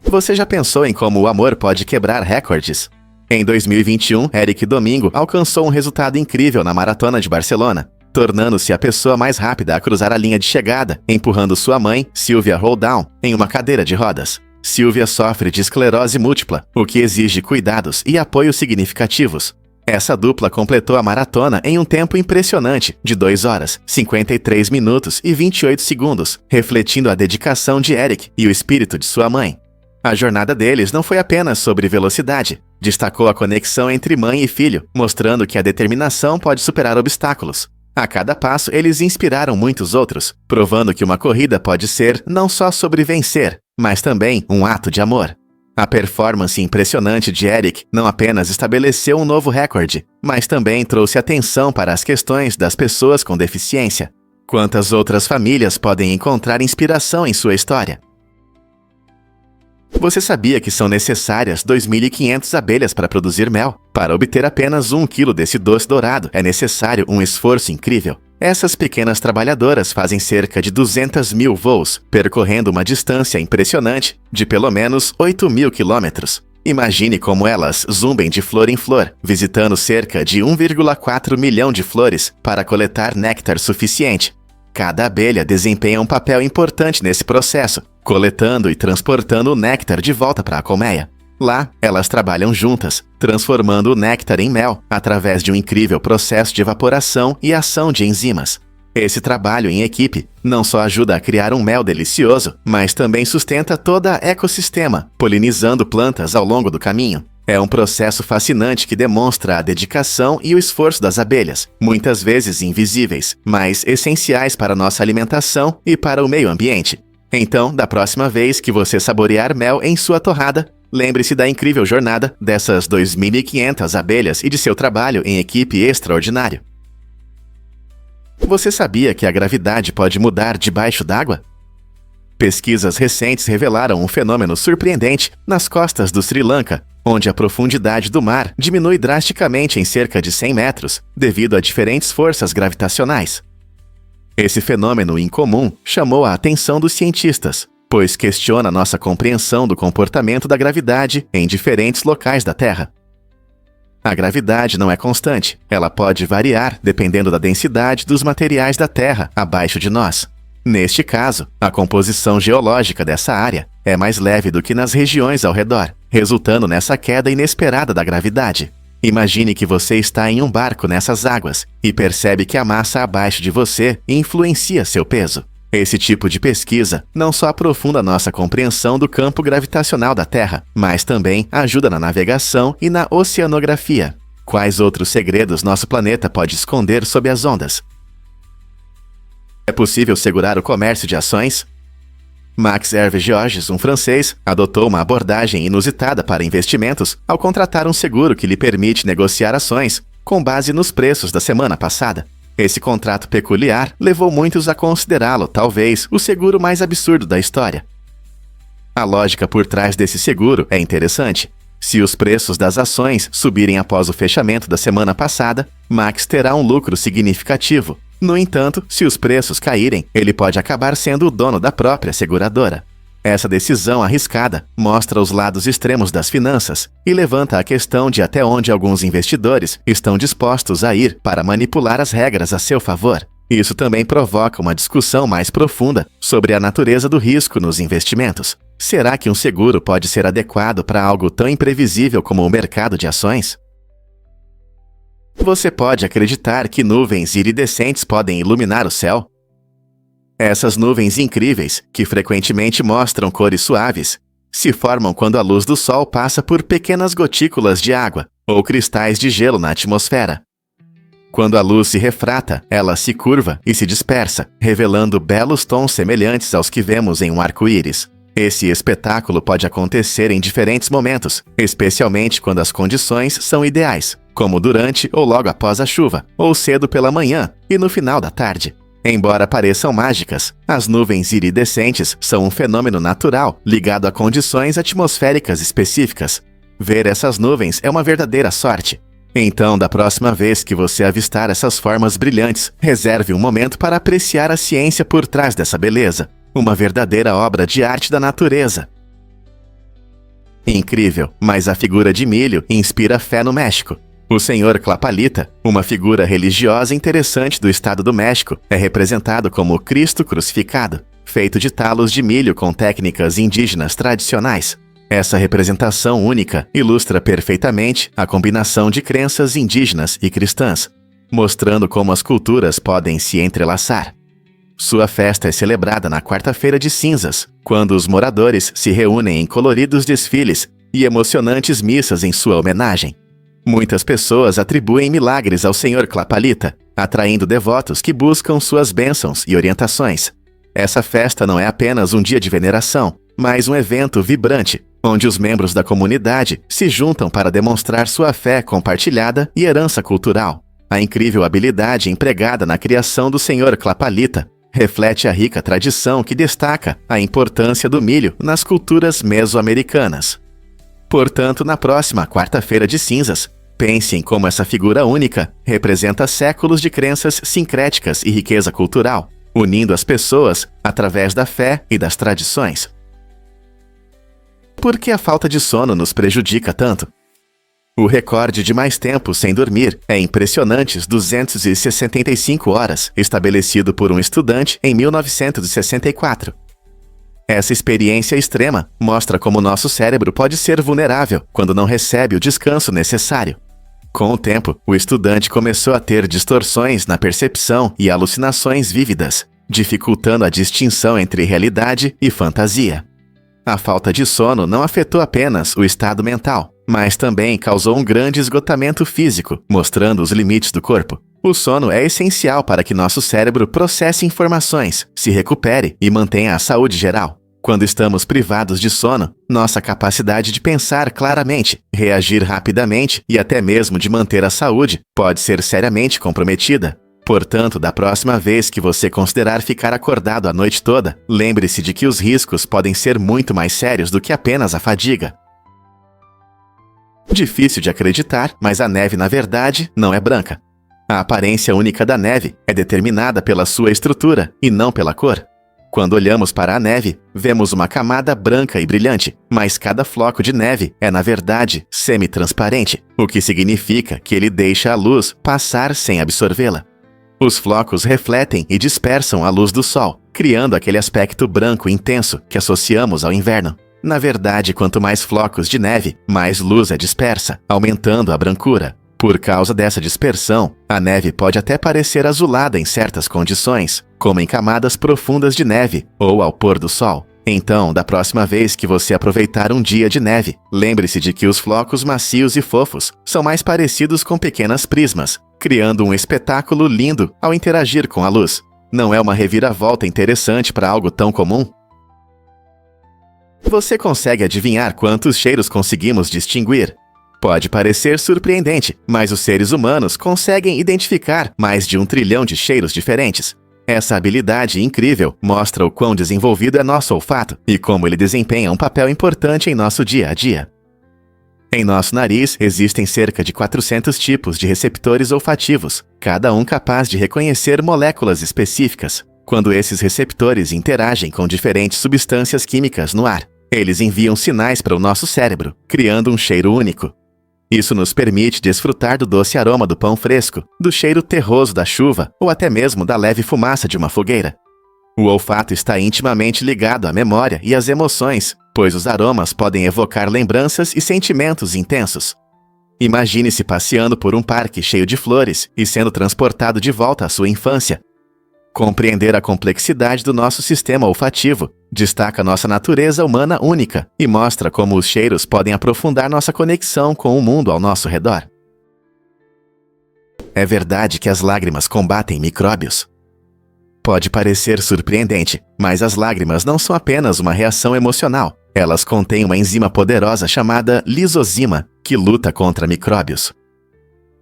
Você já pensou em como o amor pode quebrar recordes? Em 2021, Eric Domingo alcançou um resultado incrível na Maratona de Barcelona, tornando-se a pessoa mais rápida a cruzar a linha de chegada, empurrando sua mãe, Sylvia Roldan, em uma cadeira de rodas. Sylvia sofre de esclerose múltipla, o que exige cuidados e apoios significativos. Essa dupla completou a maratona em um tempo impressionante, de 2 horas, 53 minutos e 28 segundos, refletindo a dedicação de Eric e o espírito de sua mãe. A jornada deles não foi apenas sobre velocidade. Destacou a conexão entre mãe e filho, mostrando que a determinação pode superar obstáculos. A cada passo, eles inspiraram muitos outros, provando que uma corrida pode ser não só sobre vencer, mas também um ato de amor. A performance impressionante de Eric não apenas estabeleceu um novo recorde, mas também trouxe atenção para as questões das pessoas com deficiência. Quantas outras famílias podem encontrar inspiração em sua história? Você sabia que são necessárias 2.500 abelhas para produzir mel? Para obter apenas 1 quilo desse doce dourado, é necessário um esforço incrível. Essas pequenas trabalhadoras fazem cerca de 200.000 voos, percorrendo uma distância impressionante de pelo menos 8.000 quilômetros. Imagine como elas zumbem de flor em flor, visitando cerca de 1,4 milhão de flores para coletar néctar suficiente. Cada abelha desempenha um papel importante nesse processo, coletando e transportando o néctar de volta para a colmeia. Lá, elas trabalham juntas, transformando o néctar em mel através de um incrível processo de evaporação e ação de enzimas. Esse trabalho em equipe não só ajuda a criar um mel delicioso, mas também sustenta todo o ecossistema, polinizando plantas ao longo do caminho. É um processo fascinante que demonstra a dedicação e o esforço das abelhas, muitas vezes invisíveis, mas essenciais para nossa alimentação e para o meio ambiente. Então, da próxima vez que você saborear mel em sua torrada, lembre-se da incrível jornada dessas 2.500 abelhas e de seu trabalho em equipe extraordinário. Você sabia que a gravidade pode mudar debaixo d'água? Pesquisas recentes revelaram um fenômeno surpreendente nas costas do Sri Lanka, onde a profundidade do mar diminui drasticamente em cerca de 100 metros, devido a diferentes forças gravitacionais. Esse fenômeno incomum chamou a atenção dos cientistas, pois questiona nossa compreensão do comportamento da gravidade em diferentes locais da Terra. A gravidade não é constante, ela pode variar dependendo da densidade dos materiais da Terra abaixo de nós. Neste caso, a composição geológica dessa área é mais leve do que nas regiões ao redor, resultando nessa queda inesperada da gravidade. Imagine que você está em um barco nessas águas e percebe que a massa abaixo de você influencia seu peso. Esse tipo de pesquisa não só aprofunda nossa compreensão do campo gravitacional da Terra, mas também ajuda na navegação e na oceanografia. Quais outros segredos nosso planeta pode esconder sob as ondas? É possível segurar o comércio de ações? Max Hervé Georges, um francês, adotou uma abordagem inusitada para investimentos ao contratar um seguro que lhe permite negociar ações com base nos preços da semana passada. Esse contrato peculiar levou muitos a considerá-lo, talvez, o seguro mais absurdo da história. A lógica por trás desse seguro é interessante. Se os preços das ações subirem após o fechamento da semana passada, Max terá um lucro significativo. No entanto, se os preços caírem, ele pode acabar sendo o dono da própria seguradora. Essa decisão arriscada mostra os lados extremos das finanças e levanta a questão de até onde alguns investidores estão dispostos a ir para manipular as regras a seu favor. Isso também provoca uma discussão mais profunda sobre a natureza do risco nos investimentos. Será que um seguro pode ser adequado para algo tão imprevisível como o mercado de ações? Você pode acreditar que nuvens iridescentes podem iluminar o céu? Essas nuvens incríveis, que frequentemente mostram cores suaves, se formam quando a luz do sol passa por pequenas gotículas de água ou cristais de gelo na atmosfera. Quando a luz se refrata, ela se curva e se dispersa, revelando belos tons semelhantes aos que vemos em um arco-íris. Esse espetáculo pode acontecer em diferentes momentos, especialmente quando as condições são ideais, como durante ou logo após a chuva, ou cedo pela manhã e no final da tarde. Embora pareçam mágicas, as nuvens iridescentes são um fenômeno natural ligado a condições atmosféricas específicas. Ver essas nuvens é uma verdadeira sorte. Então, da próxima vez que você avistar essas formas brilhantes, reserve um momento para apreciar a ciência por trás dessa beleza. Uma verdadeira obra de arte da natureza. Incrível, mas a figura de milho inspira fé no México. O Senhor Tlapalita, uma figura religiosa interessante do estado do México, é representado como o Cristo crucificado, feito de talos de milho com técnicas indígenas tradicionais. Essa representação única ilustra perfeitamente a combinação de crenças indígenas e cristãs, mostrando como as culturas podem se entrelaçar. Sua festa é celebrada na quarta-feira de cinzas, quando os moradores se reúnem em coloridos desfiles e emocionantes missas em sua homenagem. Muitas pessoas atribuem milagres ao Senhor Tlapalita, atraindo devotos que buscam suas bênçãos e orientações. Essa festa não é apenas um dia de veneração, mas um evento vibrante, onde os membros da comunidade se juntam para demonstrar sua fé compartilhada e herança cultural. A incrível habilidade empregada na criação do Senhor Tlapalita reflete a rica tradição que destaca a importância do milho nas culturas mesoamericanas. Portanto, na próxima quarta-feira de cinzas, pense em como essa figura única representa séculos de crenças sincréticas e riqueza cultural, unindo as pessoas através da fé e das tradições. Por que a falta de sono nos prejudica tanto? O recorde de mais tempo sem dormir é impressionantes 265 horas, estabelecido por um estudante em 1964. Essa experiência extrema mostra como nosso cérebro pode ser vulnerável quando não recebe o descanso necessário. Com o tempo, o estudante começou a ter distorções na percepção e alucinações vívidas, dificultando a distinção entre realidade e fantasia. A falta de sono não afetou apenas o estado mental, mas também causou um grande esgotamento físico, mostrando os limites do corpo. O sono é essencial para que nosso cérebro processe informações, se recupere e mantenha a saúde geral. Quando estamos privados de sono, nossa capacidade de pensar claramente, reagir rapidamente e até mesmo de manter a saúde pode ser seriamente comprometida. Portanto, da próxima vez que você considerar ficar acordado a noite toda, lembre-se de que os riscos podem ser muito mais sérios do que apenas a fadiga. Difícil de acreditar, mas a neve, na verdade, não é branca. A aparência única da neve é determinada pela sua estrutura e não pela cor. Quando olhamos para a neve, vemos uma camada branca e brilhante, mas cada floco de neve é, na verdade, semi-transparente, o que significa que ele deixa a luz passar sem absorvê-la. Os flocos refletem e dispersam a luz do sol, criando aquele aspecto branco intenso que associamos ao inverno. Na verdade, quanto mais flocos de neve, mais luz é dispersa, aumentando a brancura. Por causa dessa dispersão, a neve pode até parecer azulada em certas condições, como em camadas profundas de neve ou ao pôr do sol. Então, da próxima vez que você aproveitar um dia de neve, lembre-se de que os flocos macios e fofos são mais parecidos com pequenas prismas, criando um espetáculo lindo ao interagir com a luz. Não é uma reviravolta interessante para algo tão comum? Você consegue adivinhar quantos cheiros conseguimos distinguir? Pode parecer surpreendente, mas os seres humanos conseguem identificar mais de 1 trilhão de cheiros diferentes. Essa habilidade incrível mostra o quão desenvolvido é nosso olfato e como ele desempenha um papel importante em nosso dia a dia. Em nosso nariz existem cerca de 400 tipos de receptores olfativos, cada um capaz de reconhecer moléculas específicas. Quando esses receptores interagem com diferentes substâncias químicas no ar, eles enviam sinais para o nosso cérebro, criando um cheiro único. Isso nos permite desfrutar do doce aroma do pão fresco, do cheiro terroso da chuva ou até mesmo da leve fumaça de uma fogueira. O olfato está intimamente ligado à memória e às emoções, pois os aromas podem evocar lembranças e sentimentos intensos. Imagine-se passeando por um parque cheio de flores e sendo transportado de volta à sua infância. Compreender a complexidade do nosso sistema olfativo destaca nossa natureza humana única e mostra como os cheiros podem aprofundar nossa conexão com o mundo ao nosso redor. É verdade que as lágrimas combatem micróbios. Pode parecer surpreendente, mas as lágrimas não são apenas uma reação emocional. Elas contêm uma enzima poderosa chamada lisozima, que luta contra micróbios.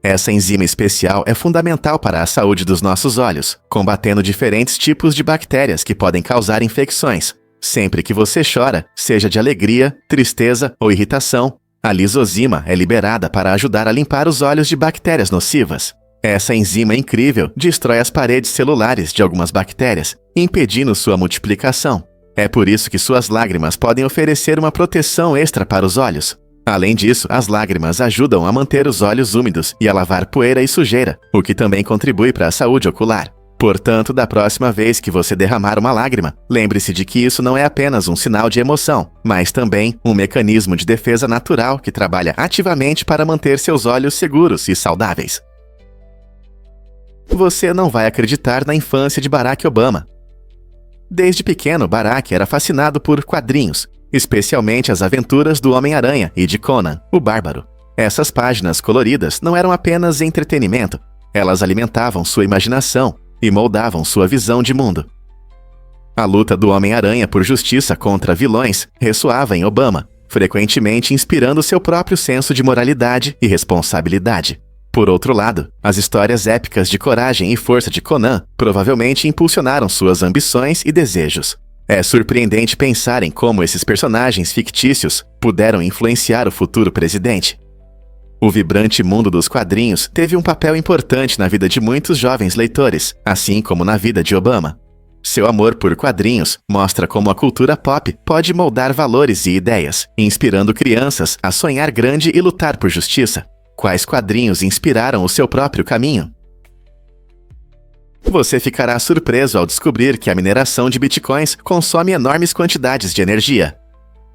Essa enzima especial é fundamental para a saúde dos nossos olhos, combatendo diferentes tipos de bactérias que podem causar infecções. Sempre que você chora, seja de alegria, tristeza ou irritação, a lisozima é liberada para ajudar a limpar os olhos de bactérias nocivas. Essa enzima incrível destrói as paredes celulares de algumas bactérias, impedindo sua multiplicação. É por isso que suas lágrimas podem oferecer uma proteção extra para os olhos. Além disso, as lágrimas ajudam a manter os olhos úmidos e a lavar poeira e sujeira, o que também contribui para a saúde ocular. Portanto, da próxima vez que você derramar uma lágrima, lembre-se de que isso não é apenas um sinal de emoção, mas também um mecanismo de defesa natural que trabalha ativamente para manter seus olhos seguros e saudáveis. Você não vai acreditar na infância de Barack Obama. Desde pequeno, Barack era fascinado por quadrinhos, especialmente as aventuras do Homem-Aranha e de Conan, o Bárbaro. Essas páginas coloridas não eram apenas entretenimento, elas alimentavam sua imaginação e moldavam sua visão de mundo. A luta do Homem-Aranha por justiça contra vilões ressoava em Obama, frequentemente inspirando seu próprio senso de moralidade e responsabilidade. Por outro lado, as histórias épicas de coragem e força de Conan provavelmente impulsionaram suas ambições e desejos. É surpreendente pensar em como esses personagens fictícios puderam influenciar o futuro presidente. O vibrante mundo dos quadrinhos teve um papel importante na vida de muitos jovens leitores, assim como na vida de Obama. Seu amor por quadrinhos mostra como a cultura pop pode moldar valores e ideias, inspirando crianças a sonhar grande e lutar por justiça. Quais quadrinhos inspiraram o seu próprio caminho? Você ficará surpreso ao descobrir que a mineração de bitcoins consome enormes quantidades de energia.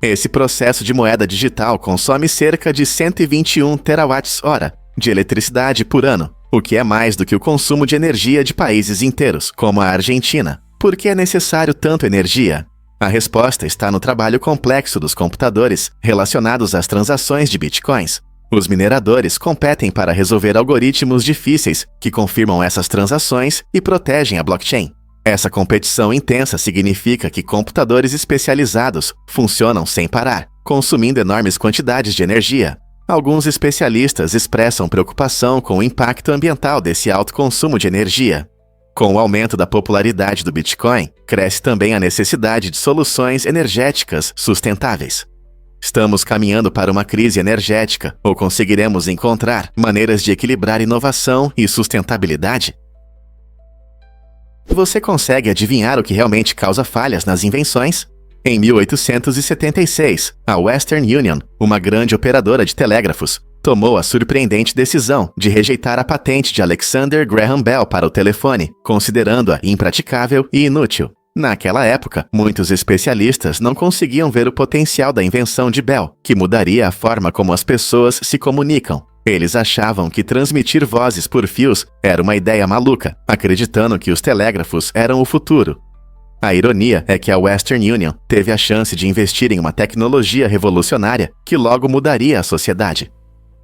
Esse processo de moeda digital consome cerca de 121 terawatts-hora de eletricidade por ano, o que é mais do que o consumo de energia de países inteiros, como a Argentina. Por que é necessário tanto energia? A resposta está no trabalho complexo dos computadores relacionados às transações de bitcoins. Os mineradores competem para resolver algoritmos difíceis que confirmam essas transações e protegem a blockchain. Essa competição intensa significa que computadores especializados funcionam sem parar, consumindo enormes quantidades de energia. Alguns especialistas expressam preocupação com o impacto ambiental desse alto consumo de energia. Com o aumento da popularidade do Bitcoin, cresce também a necessidade de soluções energéticas sustentáveis. Estamos caminhando para uma crise energética ou conseguiremos encontrar maneiras de equilibrar inovação e sustentabilidade? Você consegue adivinhar o que realmente causa falhas nas invenções? Em 1876, a Western Union, uma grande operadora de telégrafos, tomou a surpreendente decisão de rejeitar a patente de Alexander Graham Bell para o telefone, considerando-a impraticável e inútil. Naquela época, muitos especialistas não conseguiam ver o potencial da invenção de Bell, que mudaria a forma como as pessoas se comunicam. Eles achavam que transmitir vozes por fios era uma ideia maluca, acreditando que os telégrafos eram o futuro. A ironia é que a Western Union teve a chance de investir em uma tecnologia revolucionária que logo mudaria a sociedade.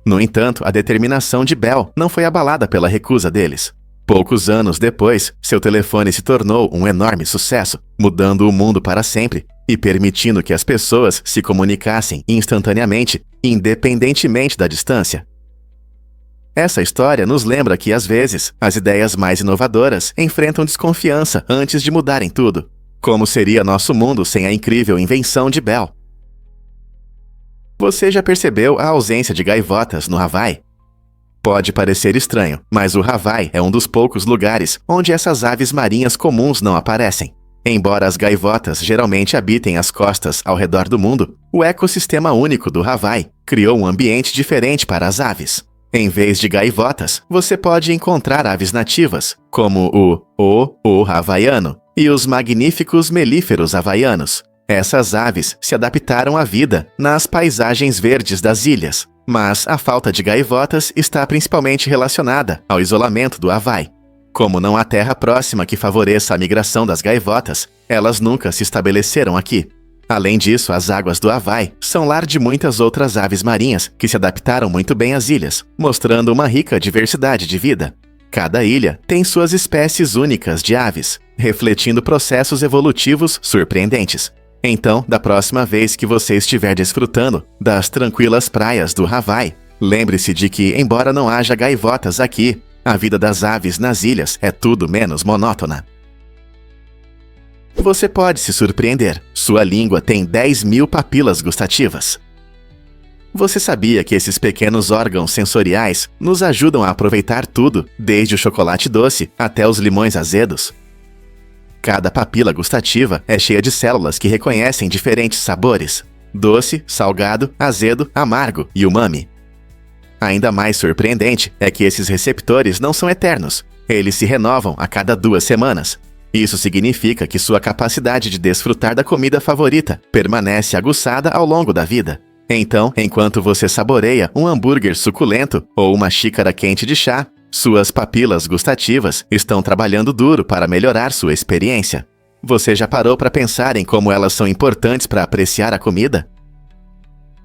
No entanto, a determinação de Bell não foi abalada pela recusa deles. Poucos anos depois, seu telefone se tornou um enorme sucesso, mudando o mundo para sempre. e permitindo que as pessoas se comunicassem instantaneamente, independentemente da distância. Essa história nos lembra que, às vezes, as ideias mais inovadoras enfrentam desconfiança antes de mudarem tudo. Como seria nosso mundo sem a incrível invenção de Bell? Você já percebeu a ausência de gaivotas no Hawaii? Pode parecer estranho, mas o Hawaii é um dos poucos lugares onde essas aves marinhas comuns não aparecem. Embora as gaivotas geralmente habitem as costas ao redor do mundo, o ecossistema único do Hawaii criou um ambiente diferente para as aves. Em vez de gaivotas, você pode encontrar aves nativas, como o havaiano e os magníficos melíferos havaianos. Essas aves se adaptaram à vida nas paisagens verdes das ilhas, mas a falta de gaivotas está principalmente relacionada ao isolamento do Hawaii. Como não há terra próxima que favoreça a migração das gaivotas, elas nunca se estabeleceram aqui. Além disso, as águas do Hawaii são lar de muitas outras aves marinhas que se adaptaram muito bem às ilhas, mostrando uma rica diversidade de vida. Cada ilha tem suas espécies únicas de aves, refletindo processos evolutivos surpreendentes. Então, da próxima vez que você estiver desfrutando das tranquilas praias do Hawaii, lembre-se de que, embora não haja gaivotas aqui, a vida das aves nas ilhas é tudo menos monótona. Você pode se surpreender. Sua língua tem 10.000 papilas gustativas. Você sabia que esses pequenos órgãos sensoriais nos ajudam a aproveitar tudo, desde o chocolate doce até os limões azedos? Cada papila gustativa é cheia de células que reconhecem diferentes sabores: doce, salgado, azedo, amargo e umami. Ainda mais surpreendente é que esses receptores não são eternos. Eles se renovam a cada 2 semanas. Isso significa que sua capacidade de desfrutar da comida favorita permanece aguçada ao longo da vida. Então, enquanto você saboreia um hambúrguer suculento ou uma xícara quente de chá, suas papilas gustativas estão trabalhando duro para melhorar sua experiência. Você já parou para pensar em como elas são importantes para apreciar a comida?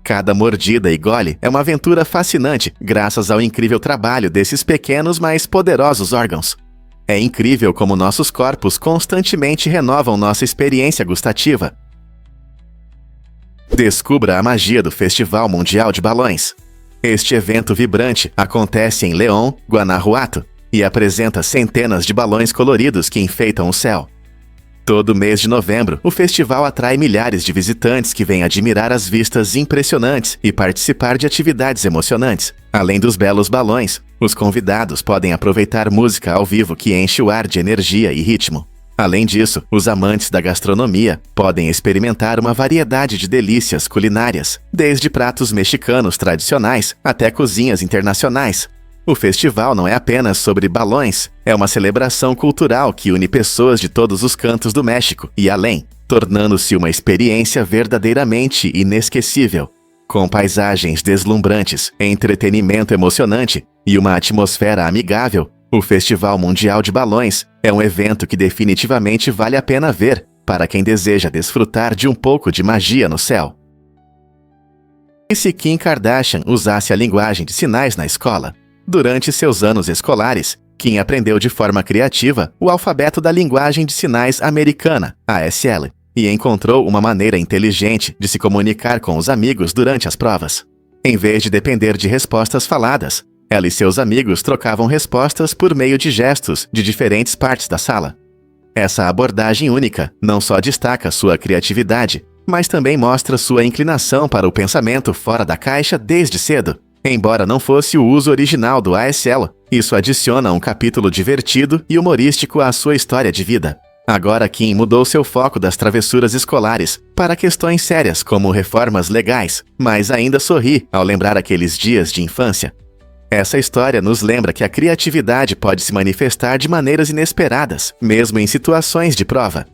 Cada mordida e gole é uma aventura fascinante graças ao incrível trabalho desses pequenos, mas poderosos órgãos. É incrível como nossos corpos constantemente renovam nossa experiência gustativa. Descubra a magia do Festival Mundial de Balões. Este evento vibrante acontece em León, Guanajuato, e apresenta centenas de balões coloridos que enfeitam o céu. Todo mês de novembro, o festival atrai milhares de visitantes que vêm admirar as vistas impressionantes e participar de atividades emocionantes. Além dos belos balões, os convidados podem aproveitar música ao vivo que enche o ar de energia e ritmo. Além disso, os amantes da gastronomia podem experimentar uma variedade de delícias culinárias, desde pratos mexicanos tradicionais até cozinhas internacionais. O festival não é apenas sobre balões, é uma celebração cultural que une pessoas de todos os cantos do México e além, tornando-se uma experiência verdadeiramente inesquecível. Com paisagens deslumbrantes, entretenimento emocionante e uma atmosfera amigável, o Festival Mundial de Balões é um evento que definitivamente vale a pena ver para quem deseja desfrutar de um pouco de magia no céu. E se Kim Kardashian usasse a linguagem de sinais na escola? Durante seus anos escolares, Kim aprendeu de forma criativa o alfabeto da linguagem de sinais americana, ASL, e encontrou uma maneira inteligente de se comunicar com os amigos durante as provas. Em vez de depender de respostas faladas, ela e seus amigos trocavam respostas por meio de gestos de diferentes partes da sala. Essa abordagem única não só destaca sua criatividade, mas também mostra sua inclinação para o pensamento fora da caixa desde cedo. Embora não fosse o uso original do ASL, isso adiciona um capítulo divertido e humorístico à sua história de vida. Agora Kim mudou seu foco das travessuras escolares para questões sérias como reformas legais, mas ainda sorri ao lembrar aqueles dias de infância. Essa história nos lembra que a criatividade pode se manifestar de maneiras inesperadas, mesmo em situações de prova.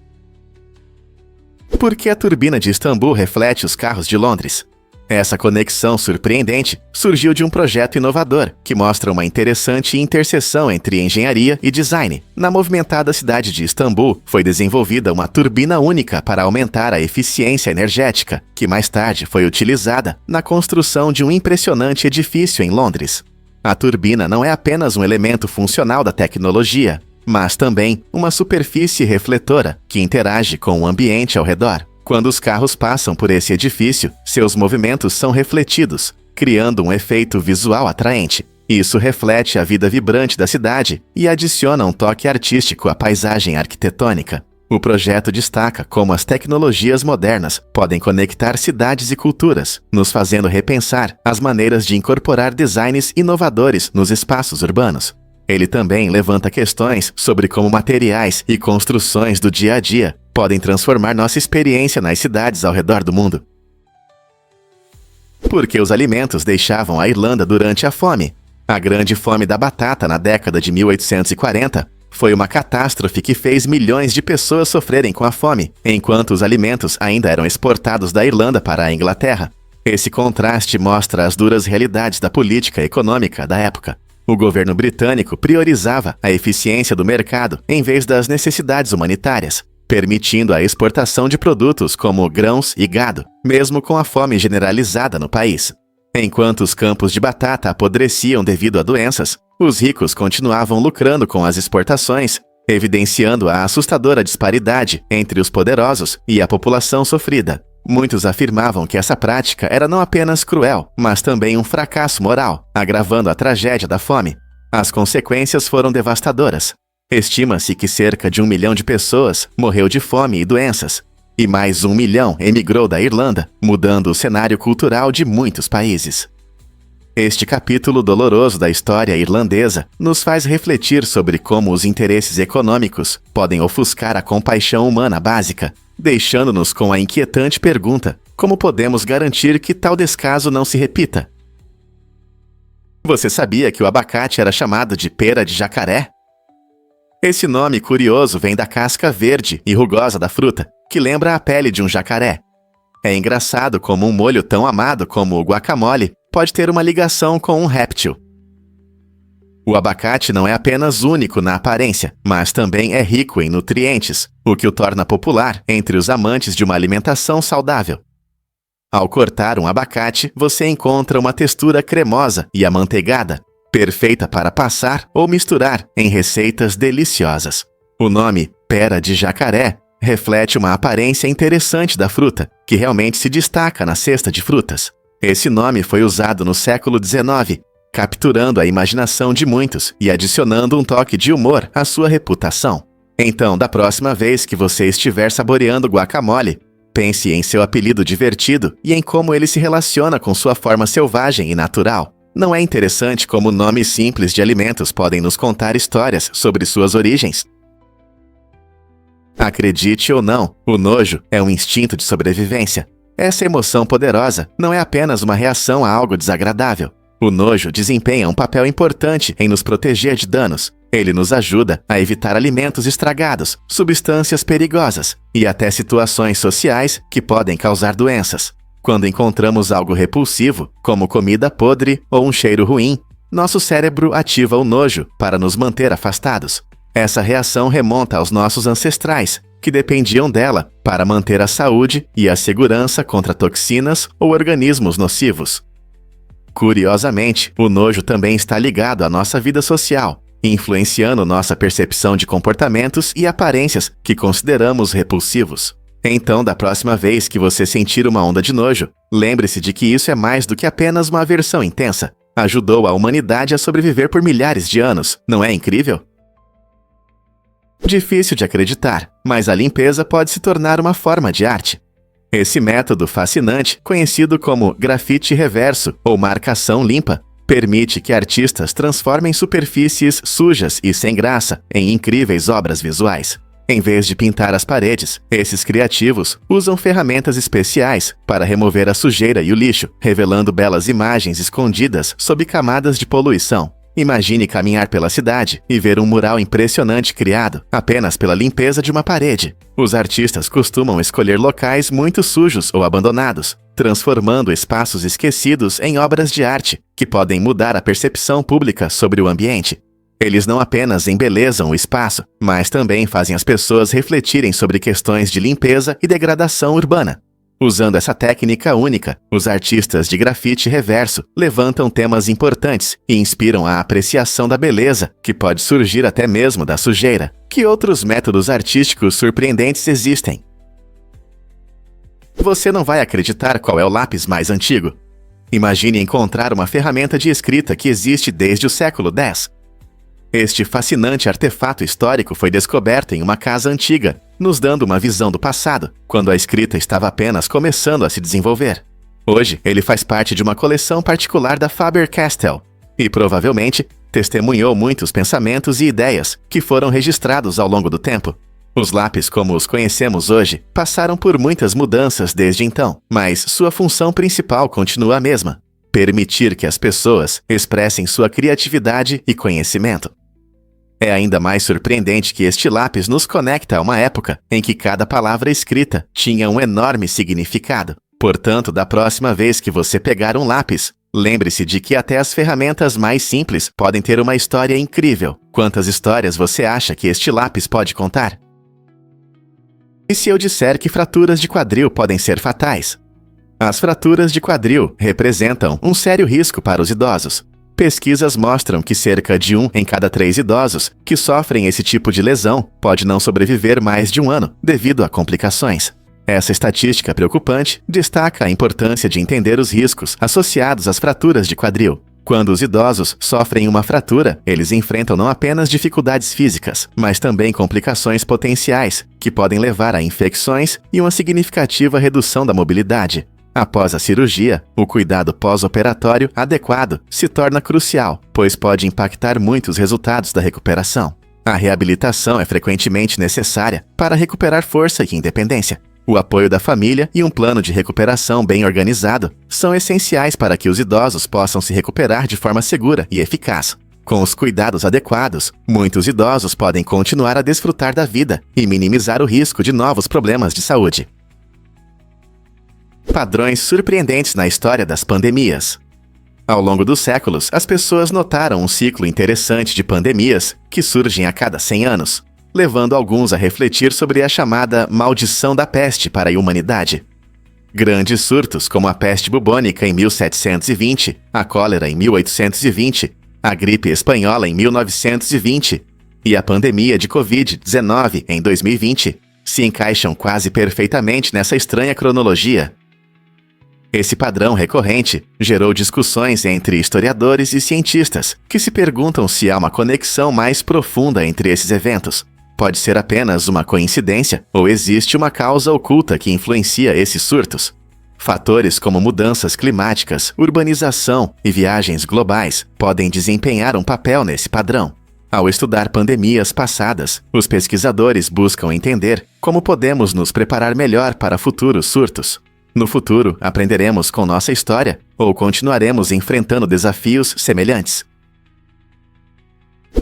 Por que a turbina de Istambul reflete os carros de Londres? Essa conexão surpreendente surgiu de um projeto inovador que mostra uma interessante interseção entre engenharia e design. Na movimentada cidade de Istambul, foi desenvolvida uma turbina única para aumentar a eficiência energética, que mais tarde foi utilizada na construção de um impressionante edifício em Londres. A turbina não é apenas um elemento funcional da tecnologia, mas também uma superfície refletora que interage com o ambiente ao redor. Quando os carros passam por esse edifício, seus movimentos são refletidos, criando um efeito visual atraente. Isso reflete a vida vibrante da cidade e adiciona um toque artístico à paisagem arquitetônica. O projeto destaca como as tecnologias modernas podem conectar cidades e culturas, nos fazendo repensar as maneiras de incorporar designs inovadores nos espaços urbanos. Ele também levanta questões sobre como materiais e construções do dia a dia podem transformar nossa experiência nas cidades ao redor do mundo. Por que os alimentos deixavam a Irlanda durante a fome? A grande fome da batata na década de 1840 foi uma catástrofe que fez milhões de pessoas sofrerem com a fome, enquanto os alimentos ainda eram exportados da Irlanda para a Inglaterra. Esse contraste mostra as duras realidades da política econômica da época. O governo britânico priorizava a eficiência do mercado em vez das necessidades humanitárias, permitindo a exportação de produtos como grãos e gado, mesmo com a fome generalizada no país. Enquanto os campos de batata apodreciam devido a doenças, os ricos continuavam lucrando com as exportações, evidenciando a assustadora disparidade entre os poderosos e a população sofrida. Muitos afirmavam que essa prática era não apenas cruel, mas também um fracasso moral, agravando a tragédia da fome. As consequências foram devastadoras. Estima-se que cerca de 1 milhão de pessoas morreu de fome e doenças, e mais 1 milhão emigrou da Irlanda, mudando o cenário cultural de muitos países. Este capítulo doloroso da história irlandesa nos faz refletir sobre como os interesses econômicos podem ofuscar a compaixão humana básica, deixando-nos com a inquietante pergunta: como podemos garantir que tal descaso não se repita? Você sabia que o abacate era chamado de pera de jacaré? Esse nome curioso vem da casca verde e rugosa da fruta, que lembra a pele de um jacaré. É engraçado como um molho tão amado como o guacamole pode ter uma ligação com um réptil. O abacate não é apenas único na aparência, mas também é rico em nutrientes, o que o torna popular entre os amantes de uma alimentação saudável. Ao cortar um abacate, você encontra uma textura cremosa e amanteigada, perfeita para passar ou misturar em receitas deliciosas. O nome pera de jacaré reflete uma aparência interessante da fruta, que realmente se destaca na cesta de frutas. Esse nome foi usado no século XIX, capturando a imaginação de muitos e adicionando um toque de humor à sua reputação. Então, da próxima vez que você estiver saboreando guacamole, pense em seu apelido divertido e em como ele se relaciona com sua forma selvagem e natural. Não é interessante como nomes simples de alimentos podem nos contar histórias sobre suas origens? Acredite ou não, o nojo é um instinto de sobrevivência. Essa emoção poderosa não é apenas uma reação a algo desagradável. O nojo desempenha um papel importante em nos proteger de danos. Ele nos ajuda a evitar alimentos estragados, substâncias perigosas e até situações sociais que podem causar doenças. Quando encontramos algo repulsivo, como comida podre ou um cheiro ruim, nosso cérebro ativa o nojo para nos manter afastados. Essa reação remonta aos nossos ancestrais, que dependiam dela para manter a saúde e a segurança contra toxinas ou organismos nocivos. Curiosamente, o nojo também está ligado à nossa vida social, influenciando nossa percepção de comportamentos e aparências que consideramos repulsivos. Então, da próxima vez que você sentir uma onda de nojo, lembre-se de que isso é mais do que apenas uma aversão intensa. Ajudou a humanidade a sobreviver por milhares de anos, não é incrível? Difícil de acreditar, mas a limpeza pode se tornar uma forma de arte. Esse método fascinante, conhecido como grafite reverso ou marcação limpa, permite que artistas transformem superfícies sujas e sem graça em incríveis obras visuais. Em vez de pintar as paredes, esses criativos usam ferramentas especiais para remover a sujeira e o lixo, revelando belas imagens escondidas sob camadas de poluição. Imagine caminhar pela cidade e ver um mural impressionante criado apenas pela limpeza de uma parede. Os artistas costumam escolher locais muito sujos ou abandonados, transformando espaços esquecidos em obras de arte que podem mudar a percepção pública sobre o ambiente. Eles não apenas embelezam o espaço, mas também fazem as pessoas refletirem sobre questões de limpeza e degradação urbana. Usando essa técnica única, os artistas de grafite reverso levantam temas importantes e inspiram a apreciação da beleza, que pode surgir até mesmo da sujeira. Que outros métodos artísticos surpreendentes existem? você não vai acreditar qual é o lápis mais antigo. Imagine encontrar uma ferramenta de escrita que existe desde o século X. Este fascinante artefato histórico foi descoberto em uma casa antiga, nos dando uma visão do passado, quando a escrita estava apenas começando a se desenvolver. Hoje, ele faz parte de uma coleção particular da Faber-Castell e, provavelmente, testemunhou muitos pensamentos e ideias que foram registrados ao longo do tempo. Os lápis, como os conhecemos hoje, passaram por muitas mudanças desde então, mas sua função principal continua a mesma: permitir que as pessoas expressem sua criatividade e conhecimento. É ainda mais surpreendente que este lápis nos conecta a uma época em que cada palavra escrita tinha um enorme significado. Portanto, da próxima vez que você pegar um lápis, lembre-se de que até as ferramentas mais simples podem ter uma história incrível. Quantas histórias você acha que este lápis pode contar? E se eu disser que fraturas de quadril podem ser fatais? As fraturas de quadril representam um sério risco para os idosos. Pesquisas mostram que cerca de 1 em cada 3 idosos que sofrem esse tipo de lesão pode não sobreviver mais de um ano devido a complicações. Essa estatística preocupante destaca a importância de entender os riscos associados às fraturas de quadril. Quando os idosos sofrem uma fratura, eles enfrentam não apenas dificuldades físicas, mas também complicações potenciais, que podem levar a infecções e uma significativa redução da mobilidade. Após a cirurgia, o cuidado pós-operatório adequado se torna crucial, pois pode impactar muito os resultados da recuperação. A reabilitação é frequentemente necessária para recuperar força e independência. O apoio da família e um plano de recuperação bem organizado são essenciais para que os idosos possam se recuperar de forma segura e eficaz. Com os cuidados adequados, muitos idosos podem continuar a desfrutar da vida e minimizar o risco de novos problemas de saúde. Padrões surpreendentes na história das pandemias. Ao longo dos séculos, as pessoas notaram um ciclo interessante de pandemias que surgem a cada 100 anos, levando alguns a refletir sobre a chamada maldição da peste para a humanidade. Grandes surtos como a peste bubônica em 1720, a cólera em 1820, a gripe espanhola em 1920 e a pandemia de Covid-19 em 2020 se encaixam quase perfeitamente nessa estranha cronologia. Esse padrão recorrente gerou discussões entre historiadores e cientistas que se perguntam se há uma conexão mais profunda entre esses eventos. Pode ser apenas uma coincidência ou existe uma causa oculta que influencia esses surtos? Fatores como mudanças climáticas, urbanização e viagens globais podem desempenhar um papel nesse padrão. Ao estudar pandemias passadas, os pesquisadores buscam entender como podemos nos preparar melhor para futuros surtos. No futuro, aprenderemos com nossa história ou continuaremos enfrentando desafios semelhantes?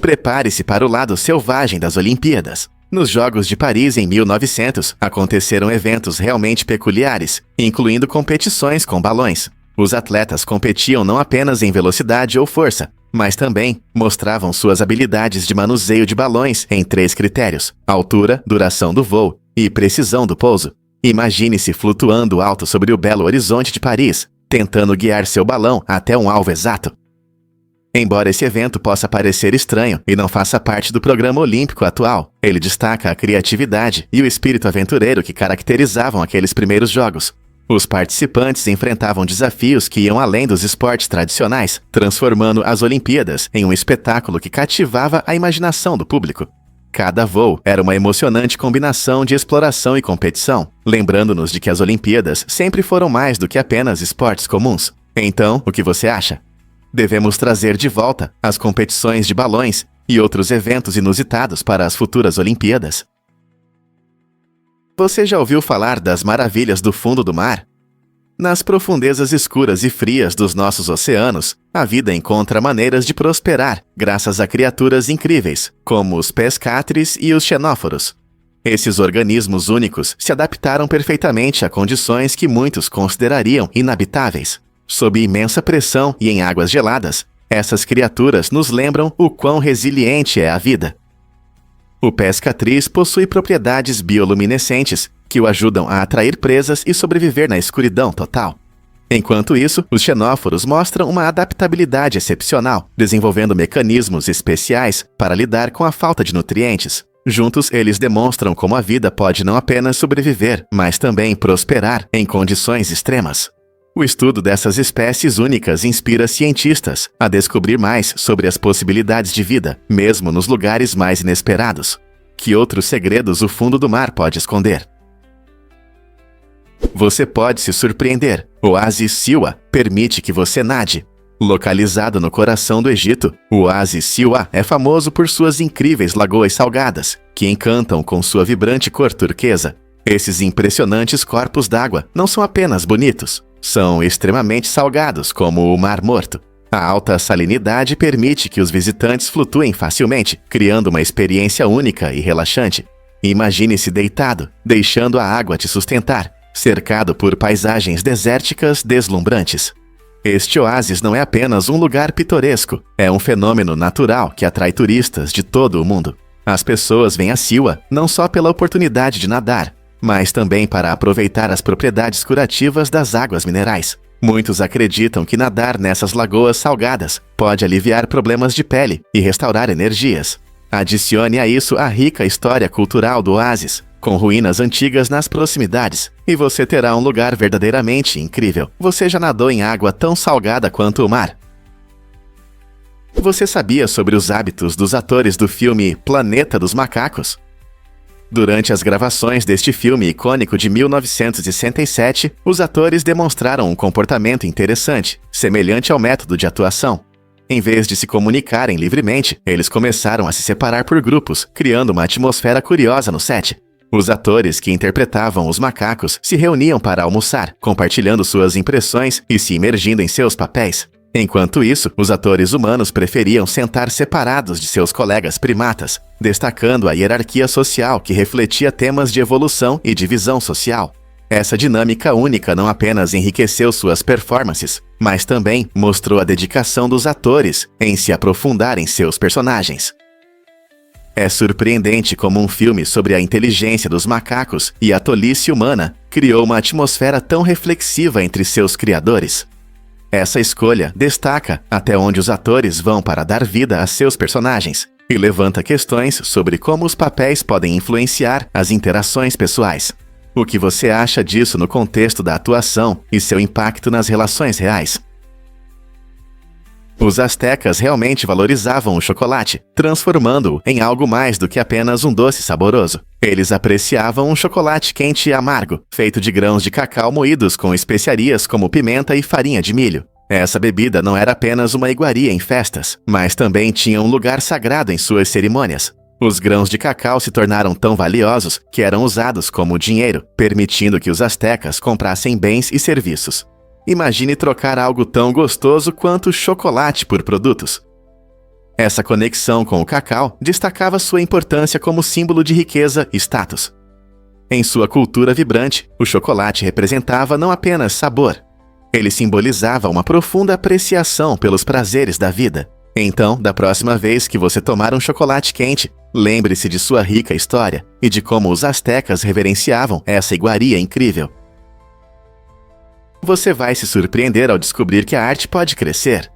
Prepare-se para o lado selvagem das Olimpíadas. Nos Jogos de Paris em 1900, aconteceram eventos realmente peculiares, incluindo competições com balões. Os atletas competiam não apenas em velocidade ou força, mas também mostravam suas habilidades de manuseio de balões em 3 critérios: altura, duração do voo e precisão do pouso. Imagine-se flutuando alto sobre o belo horizonte de Paris, tentando guiar seu balão até um alvo exato. Embora esse evento possa parecer estranho e não faça parte do programa olímpico atual, ele destaca a criatividade e o espírito aventureiro que caracterizavam aqueles primeiros jogos. Os participantes enfrentavam desafios que iam além dos esportes tradicionais, transformando as Olimpíadas em um espetáculo que cativava a imaginação do público. Cada voo era uma emocionante combinação de exploração e competição, lembrando-nos de que as Olimpíadas sempre foram mais do que apenas esportes comuns. Então, o que você acha? Devemos trazer de volta as competições de balões e outros eventos inusitados para as futuras Olimpíadas? Você já ouviu falar das maravilhas do fundo do mar? Nas profundezas escuras e frias dos nossos oceanos, a vida encontra maneiras de prosperar, graças a criaturas incríveis, como os pescáteres e os xenóforos. Esses organismos únicos se adaptaram perfeitamente a condições que muitos considerariam inabitáveis. Sob imensa pressão e em águas geladas, essas criaturas nos lembram o quão resiliente é a vida. O pescatriz possui propriedades bioluminescentes que o ajudam a atrair presas e sobreviver na escuridão total. Enquanto isso, os xenóforos mostram uma adaptabilidade excepcional, desenvolvendo mecanismos especiais para lidar com a falta de nutrientes. Juntos, eles demonstram como a vida pode não apenas sobreviver, mas também prosperar em condições extremas. O estudo dessas espécies únicas inspira cientistas a descobrir mais sobre as possibilidades de vida, mesmo nos lugares mais inesperados. Que outros segredos o fundo do mar pode esconder? Você pode se surpreender. O oásis Siwa permite que você nade. Localizado no coração do Egito, o oásis Siwa é famoso por suas incríveis lagoas salgadas, que encantam com sua vibrante cor turquesa. Esses impressionantes corpos d'água não são apenas bonitos, são extremamente salgados, como o Mar Morto. A alta salinidade permite que os visitantes flutuem facilmente, criando uma experiência única e relaxante. Imagine-se deitado, deixando a água te sustentar, cercado por paisagens desérticas deslumbrantes. Este oásis não é apenas um lugar pitoresco, é um fenômeno natural que atrai turistas de todo o mundo. As pessoas vêm a Siwa não só pela oportunidade de nadar, mas também para aproveitar as propriedades curativas das águas minerais. Muitos acreditam que nadar nessas lagoas salgadas pode aliviar problemas de pele e restaurar energias. Adicione a isso a rica história cultural do oásis, com ruínas antigas nas proximidades, e você terá um lugar verdadeiramente incrível. Você já nadou em água tão salgada quanto o mar? Você sabia sobre os hábitos dos atores do filme Planeta dos Macacos? Durante as gravações deste filme icônico de 1967, os atores demonstraram um comportamento interessante, semelhante ao método de atuação. Em vez de se comunicarem livremente, eles começaram a se separar por grupos, criando uma atmosfera curiosa no set. Os atores que interpretavam os macacos se reuniam para almoçar, compartilhando suas impressões e se imergindo em seus papéis. Enquanto isso, os atores humanos preferiam sentar separados de seus colegas primatas, destacando a hierarquia social que refletia temas de evolução e divisão social. Essa dinâmica única não apenas enriqueceu suas performances, mas também mostrou a dedicação dos atores em se aprofundar em seus personagens. É surpreendente como um filme sobre a inteligência dos macacos e a tolice humana criou uma atmosfera tão reflexiva entre seus criadores. Essa escolha destaca até onde os atores vão para dar vida a seus personagens e levanta questões sobre como os papéis podem influenciar as interações pessoais. O que você acha disso no contexto da atuação e seu impacto nas relações reais? Os astecas realmente valorizavam o chocolate, transformando-o em algo mais do que apenas um doce saboroso. Eles apreciavam um chocolate quente e amargo, feito de grãos de cacau moídos com especiarias como pimenta e farinha de milho. Essa bebida não era apenas uma iguaria em festas, mas também tinha um lugar sagrado em suas cerimônias. Os grãos de cacau se tornaram tão valiosos que eram usados como dinheiro, permitindo que os astecas comprassem bens e serviços. Imagine trocar algo tão gostoso quanto chocolate por produtos. Essa conexão com o cacau destacava sua importância como símbolo de riqueza e status. Em sua cultura vibrante, o chocolate representava não apenas sabor. Ele simbolizava uma profunda apreciação pelos prazeres da vida. Então, da próxima vez que você tomar um chocolate quente, lembre-se de sua rica história e de como os astecas reverenciavam essa iguaria incrível. Você vai se surpreender ao descobrir que a arte pode crescer.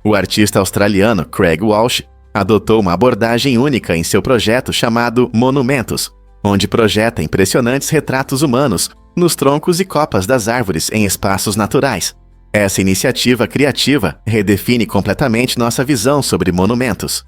O artista australiano Craig Walsh adotou uma abordagem única em seu projeto chamado Monumentos, onde projeta impressionantes retratos humanos nos troncos e copas das árvores em espaços naturais. Essa iniciativa criativa redefine completamente nossa visão sobre monumentos.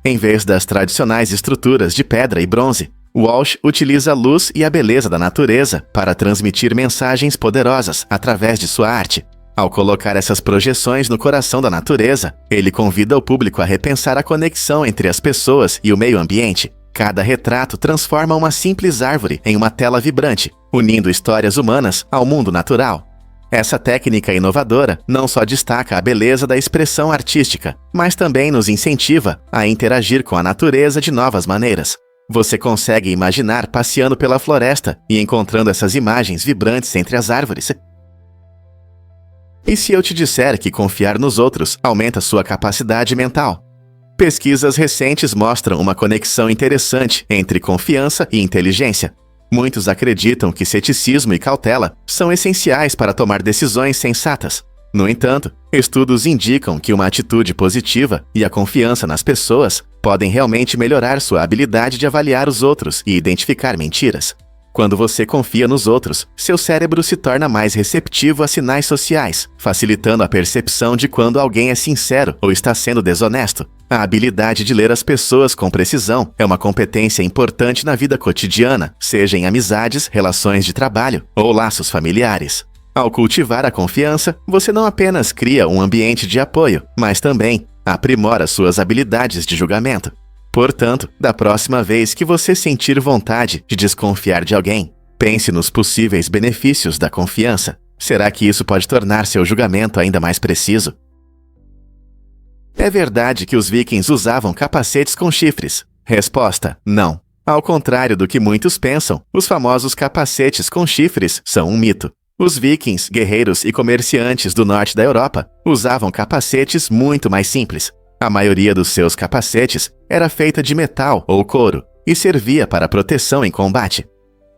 Em vez das tradicionais estruturas de pedra e bronze, Walsh utiliza a luz e a beleza da natureza para transmitir mensagens poderosas através de sua arte. Ao colocar essas projeções no coração da natureza, ele convida o público a repensar a conexão entre as pessoas e o meio ambiente. Cada retrato transforma uma simples árvore em uma tela vibrante, unindo histórias humanas ao mundo natural. Essa técnica inovadora não só destaca a beleza da expressão artística, mas também nos incentiva a interagir com a natureza de novas maneiras. Você consegue imaginar passeando pela floresta e encontrando essas imagens vibrantes entre as árvores? E se eu te disser que confiar nos outros aumenta sua capacidade mental? Pesquisas recentes mostram uma conexão interessante entre confiança e inteligência. Muitos acreditam que ceticismo e cautela são essenciais para tomar decisões sensatas. No entanto, estudos indicam que uma atitude positiva e a confiança nas pessoas podem realmente melhorar sua habilidade de avaliar os outros e identificar mentiras. Quando você confia nos outros, seu cérebro se torna mais receptivo a sinais sociais, facilitando a percepção de quando alguém é sincero ou está sendo desonesto. A habilidade de ler as pessoas com precisão é uma competência importante na vida cotidiana, seja em amizades, relações de trabalho ou laços familiares. Ao cultivar a confiança, você não apenas cria um ambiente de apoio, mas também aprimora suas habilidades de julgamento. Portanto, da próxima vez que você sentir vontade de desconfiar de alguém, pense nos possíveis benefícios da confiança. Será que isso pode tornar seu julgamento ainda mais preciso? É verdade que os vikings usavam capacetes com chifres? Resposta: não. Ao contrário do que muitos pensam, os famosos capacetes com chifres são um mito. Os vikings, guerreiros e comerciantes do norte da Europa usavam capacetes muito mais simples. A maioria dos seus capacetes era feita de metal ou couro e servia para proteção em combate.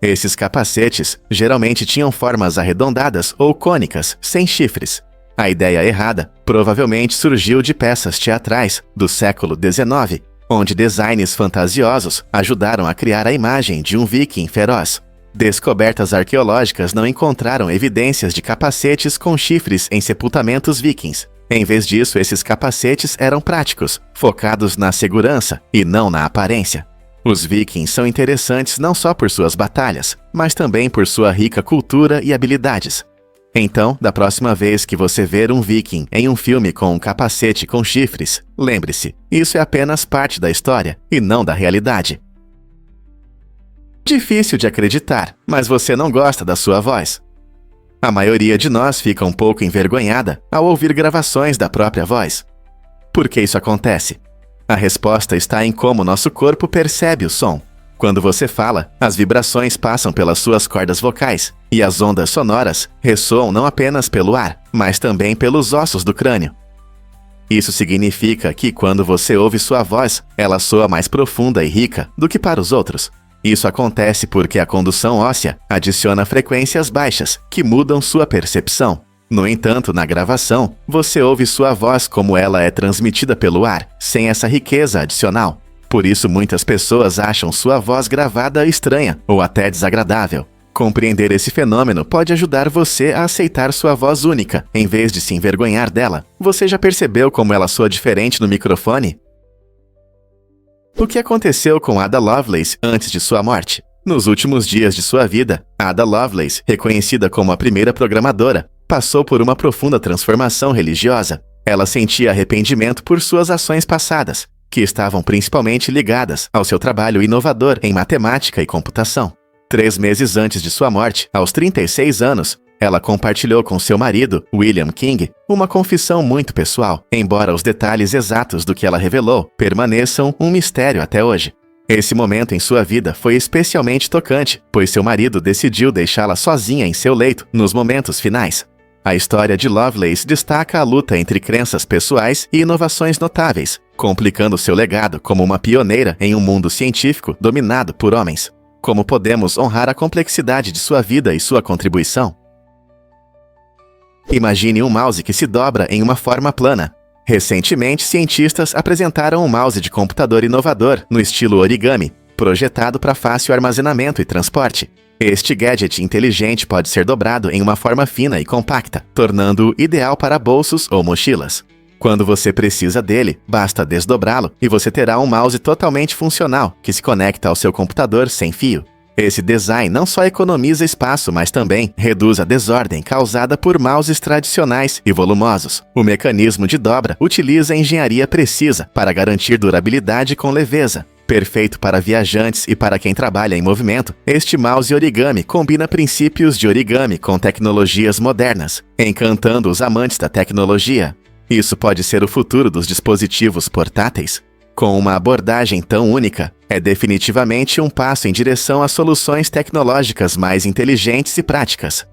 Esses capacetes geralmente tinham formas arredondadas ou cônicas, sem chifres. A ideia errada provavelmente surgiu de peças teatrais do século XIX, onde designs fantasiosos ajudaram a criar a imagem de um viking feroz. Descobertas arqueológicas não encontraram evidências de capacetes com chifres em sepultamentos vikings. Em vez disso, esses capacetes eram práticos, focados na segurança e não na aparência. Os vikings são interessantes não só por suas batalhas, mas também por sua rica cultura e habilidades. Então, da próxima vez que você ver um viking em um filme com um capacete com chifres, lembre-se, isso é apenas parte da história e não da realidade. Difícil de acreditar, mas você não gosta da sua voz. A maioria de nós fica um pouco envergonhada ao ouvir gravações da própria voz. Por que isso acontece? A resposta está em como nosso corpo percebe o som. Quando você fala, as vibrações passam pelas suas cordas vocais, e as ondas sonoras ressoam não apenas pelo ar, mas também pelos ossos do crânio. Isso significa que quando você ouve sua voz, ela soa mais profunda e rica do que para os outros. Isso acontece porque a condução óssea adiciona frequências baixas, que mudam sua percepção. No entanto, na gravação, você ouve sua voz como ela é transmitida pelo ar, sem essa riqueza adicional. Por isso, muitas pessoas acham sua voz gravada estranha ou até desagradável. Compreender esse fenômeno pode ajudar você a aceitar sua voz única, em vez de se envergonhar dela. Você já percebeu como ela soa diferente no microfone? O que aconteceu com Ada Lovelace antes de sua morte? Nos últimos dias de sua vida, Ada Lovelace, reconhecida como a primeira programadora, passou por uma profunda transformação religiosa. Ela sentia arrependimento por suas ações passadas, que estavam principalmente ligadas ao seu trabalho inovador em matemática e computação. 3 meses antes de sua morte, aos 36 anos, ela compartilhou com seu marido, William King, uma confissão muito pessoal, embora os detalhes exatos do que ela revelou permaneçam um mistério até hoje. Esse momento em sua vida foi especialmente tocante, pois seu marido decidiu deixá-la sozinha em seu leito nos momentos finais. A história de Lovelace destaca a luta entre crenças pessoais e inovações notáveis, complicando seu legado como uma pioneira em um mundo científico dominado por homens. Como podemos honrar a complexidade de sua vida e sua contribuição? Imagine um mouse que se dobra em uma forma plana. Recentemente, cientistas apresentaram um mouse de computador inovador no estilo origami, projetado para fácil armazenamento e transporte. Este gadget inteligente pode ser dobrado em uma forma fina e compacta, tornando-o ideal para bolsos ou mochilas. Quando você precisa dele, basta desdobrá-lo e você terá um mouse totalmente funcional que se conecta ao seu computador sem fio. Esse design não só economiza espaço, mas também reduz a desordem causada por mouses tradicionais e volumosos. O mecanismo de dobra utiliza engenharia precisa para garantir durabilidade com leveza. Perfeito para viajantes e para quem trabalha em movimento, este mouse origami combina princípios de origami com tecnologias modernas, encantando os amantes da tecnologia. Isso pode ser o futuro dos dispositivos portáteis. Com uma abordagem tão única, é definitivamente um passo em direção a soluções tecnológicas mais inteligentes e práticas.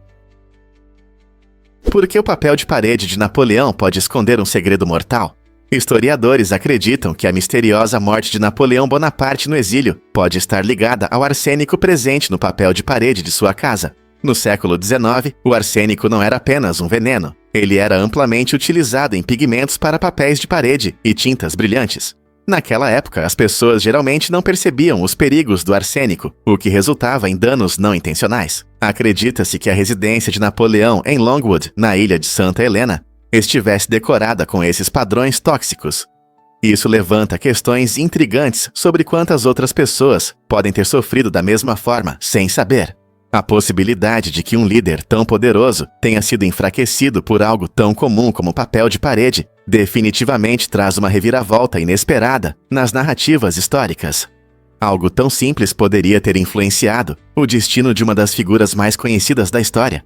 Por que o papel de parede de Napoleão pode esconder um segredo mortal? Historiadores acreditam que a misteriosa morte de Napoleão Bonaparte no exílio pode estar ligada ao arsênico presente no papel de parede de sua casa. No século XIX, o arsênico não era apenas um veneno. Ele era amplamente utilizado em pigmentos para papéis de parede e tintas brilhantes. Naquela época, as pessoas geralmente não percebiam os perigos do arsênico, o que resultava em danos não intencionais. Acredita-se que a residência de Napoleão em Longwood, na ilha de Santa Helena, estivesse decorada com esses padrões tóxicos. Isso levanta questões intrigantes sobre quantas outras pessoas podem ter sofrido da mesma forma, sem saber. A possibilidade de que um líder tão poderoso tenha sido enfraquecido por algo tão comum como papel de parede definitivamente traz uma reviravolta inesperada nas narrativas históricas. Algo tão simples poderia ter influenciado o destino de uma das figuras mais conhecidas da história.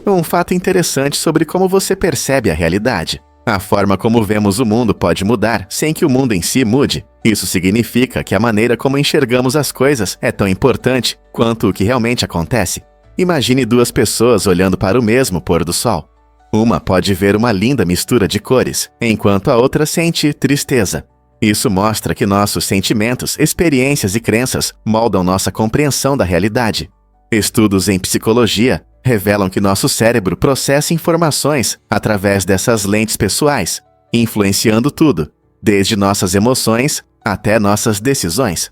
Um fato interessante sobre como você percebe a realidade. A forma como vemos o mundo pode mudar sem que o mundo em si mude. Isso significa que a maneira como enxergamos as coisas é tão importante quanto o que realmente acontece. Imagine duas pessoas olhando para o mesmo pôr do sol. Uma pode ver uma linda mistura de cores, enquanto a outra sente tristeza. Isso mostra que nossos sentimentos, experiências e crenças moldam nossa compreensão da realidade. Estudos em psicologia revelam que nosso cérebro processa informações através dessas lentes pessoais, influenciando tudo, desde nossas emoções até nossas decisões.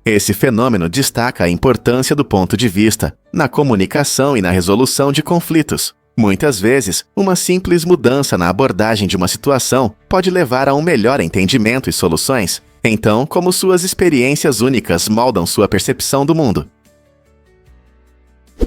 Esse fenômeno destaca a importância do ponto de vista na comunicação e na resolução de conflitos. Muitas vezes, uma simples mudança na abordagem de uma situação pode levar a um melhor entendimento e soluções. Então, como suas experiências únicas moldam sua percepção do mundo?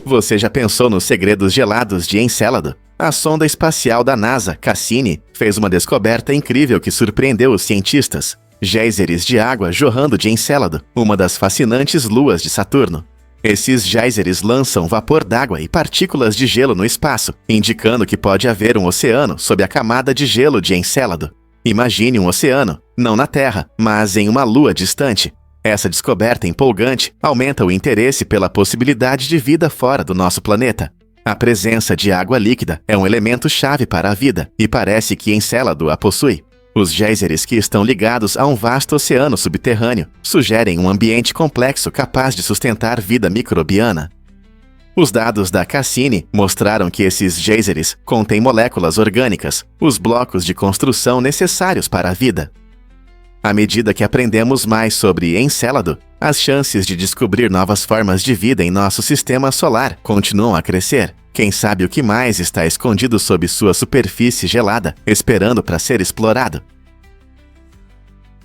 Você já pensou nos segredos gelados de Encélado? A sonda espacial da NASA, Cassini, fez uma descoberta incrível que surpreendeu os cientistas. Géiseres de água jorrando de Encélado, uma das fascinantes luas de Saturno. Esses géiseres lançam vapor d'água e partículas de gelo no espaço, indicando que pode haver um oceano sob a camada de gelo de Encélado. Imagine um oceano, não na Terra, mas em uma lua distante. Essa descoberta empolgante aumenta o interesse pela possibilidade de vida fora do nosso planeta. A presença de água líquida é um elemento chave para a vida, e parece que Encélado a possui. Os géiseres, que estão ligados a um vasto oceano subterrâneo, sugerem um ambiente complexo capaz de sustentar vida microbiana. Os dados da Cassini mostraram que esses géiseres contêm moléculas orgânicas, os blocos de construção necessários para a vida. À medida que aprendemos mais sobre Encélado, as chances de descobrir novas formas de vida em nosso sistema solar continuam a crescer. Quem sabe o que mais está escondido sob sua superfície gelada, esperando para ser explorado?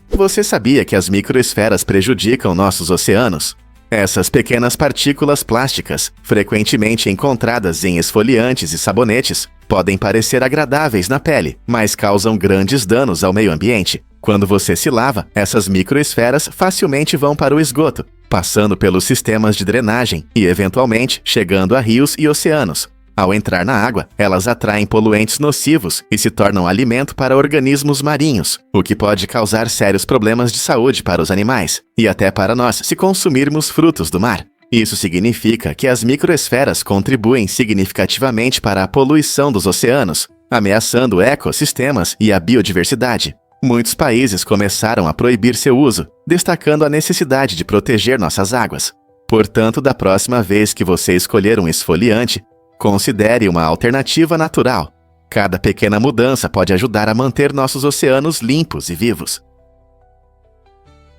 Você sabia que as microesferas prejudicam nossos oceanos? Essas pequenas partículas plásticas, frequentemente encontradas em esfoliantes e sabonetes, podem parecer agradáveis na pele, mas causam grandes danos ao meio ambiente. Quando você se lava, essas microesferas facilmente vão para o esgoto, passando pelos sistemas de drenagem e, eventualmente, chegando a rios e oceanos. Ao entrar na água, elas atraem poluentes nocivos e se tornam alimento para organismos marinhos, o que pode causar sérios problemas de saúde para os animais, e até para nós se consumirmos frutos do mar. Isso significa que as microesferas contribuem significativamente para a poluição dos oceanos, ameaçando ecossistemas e a biodiversidade. Muitos países começaram a proibir seu uso, destacando a necessidade de proteger nossas águas. Portanto, da próxima vez que você escolher um esfoliante, considere uma alternativa natural. Cada pequena mudança pode ajudar a manter nossos oceanos limpos e vivos.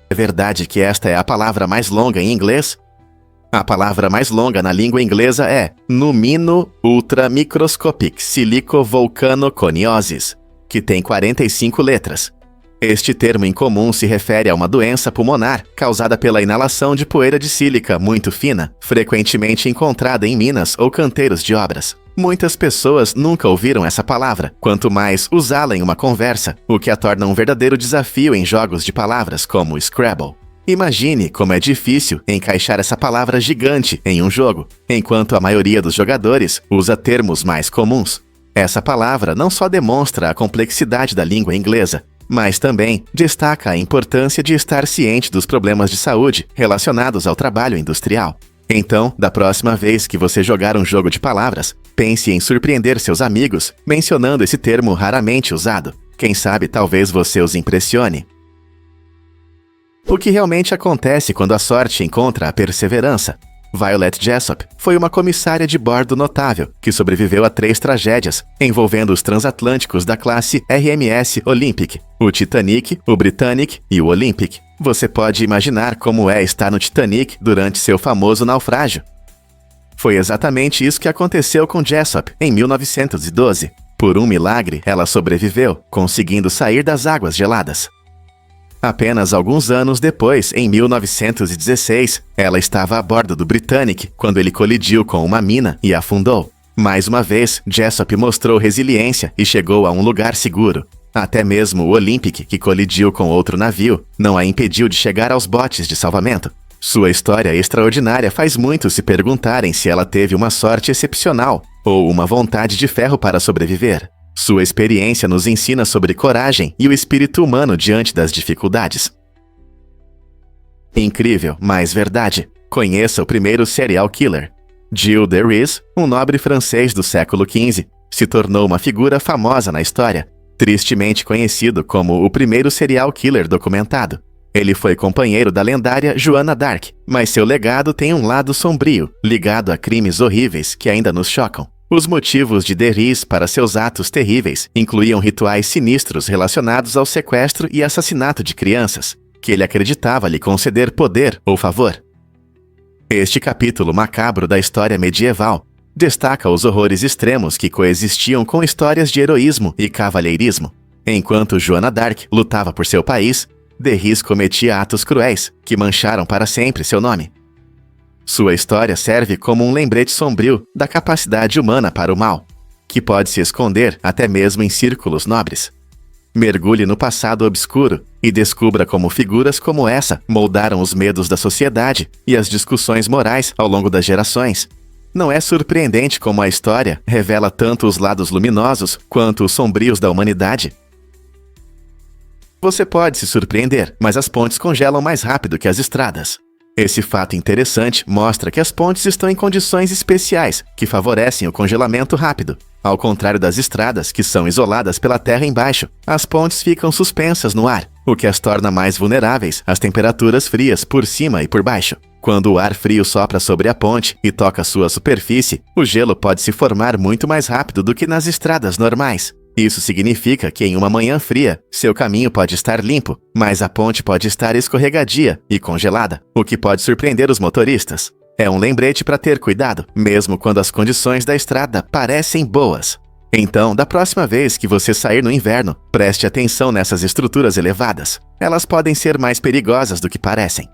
É verdade que esta é a palavra mais longa em inglês? A palavra mais longa na língua inglesa é Numino Ultramicroscopic Silicovolcanoconiosis, que tem 45 letras. Este termo incomum se refere a uma doença pulmonar causada pela inalação de poeira de sílica muito fina, frequentemente encontrada em minas ou canteiros de obras. Muitas pessoas nunca ouviram essa palavra, quanto mais usá-la em uma conversa, o que a torna um verdadeiro desafio em jogos de palavras como Scrabble. Imagine como é difícil encaixar essa palavra gigante em um jogo, enquanto a maioria dos jogadores usa termos mais comuns. Essa palavra não só demonstra a complexidade da língua inglesa, mas também destaca a importância de estar ciente dos problemas de saúde relacionados ao trabalho industrial. Então, da próxima vez que você jogar um jogo de palavras, pense em surpreender seus amigos mencionando esse termo raramente usado. Quem sabe talvez você os impressione. O que realmente acontece quando a sorte encontra a perseverança? Violet Jessop foi uma comissária de bordo notável que sobreviveu a 3 tragédias envolvendo os transatlânticos da classe RMS Olympic, o Titanic, o Britannic e o Olympic. Você pode imaginar como é estar no Titanic durante seu famoso naufrágio. Foi exatamente isso que aconteceu com Jessop em 1912. Por um milagre, ela sobreviveu, conseguindo sair das águas geladas. Apenas alguns anos depois, em 1916, ela estava a bordo do Britannic quando ele colidiu com uma mina e afundou. Mais uma vez, Jessop mostrou resiliência e chegou a um lugar seguro. Até mesmo o Olympic, que colidiu com outro navio, não a impediu de chegar aos botes de salvamento. Sua história extraordinária faz muitos se perguntarem se ela teve uma sorte excepcional ou uma vontade de ferro para sobreviver. Sua experiência nos ensina sobre coragem e o espírito humano diante das dificuldades. Incrível, mas verdade. Conheça o primeiro serial killer. Gilles de Rais, um nobre francês do século XV, se tornou uma figura famosa na história, tristemente conhecido como o primeiro serial killer documentado. Ele foi companheiro da lendária Joana d'Arc, mas seu legado tem um lado sombrio, ligado a crimes horríveis que ainda nos chocam. Os motivos de de Rais para seus atos terríveis incluíam rituais sinistros relacionados ao sequestro e assassinato de crianças, que ele acreditava lhe conceder poder ou favor. Este capítulo macabro da história medieval destaca os horrores extremos que coexistiam com histórias de heroísmo e cavalheirismo. Enquanto Joana d'Arc lutava por seu país, de Rais cometia atos cruéis que mancharam para sempre seu nome. Sua história serve como um lembrete sombrio da capacidade humana para o mal, que pode se esconder até mesmo em círculos nobres. Mergulhe no passado obscuro e descubra como figuras como essa moldaram os medos da sociedade e as discussões morais ao longo das gerações. Não é surpreendente como a história revela tanto os lados luminosos quanto os sombrios da humanidade. Você pode se surpreender, mas as pontes congelam mais rápido que as estradas. Esse fato interessante mostra que as pontes estão em condições especiais que favorecem o congelamento rápido. Ao contrário das estradas, que são isoladas pela terra embaixo, as pontes ficam suspensas no ar, o que as torna mais vulneráveis às temperaturas frias por cima e por baixo. Quando o ar frio sopra sobre a ponte e toca sua superfície, o gelo pode se formar muito mais rápido do que nas estradas normais. Isso significa que em uma manhã fria, seu caminho pode estar limpo, mas a ponte pode estar escorregadia e congelada, o que pode surpreender os motoristas. É um lembrete para ter cuidado, mesmo quando as condições da estrada parecem boas. Então, da próxima vez que você sair no inverno, preste atenção nessas estruturas elevadas. Elas podem ser mais perigosas do que parecem.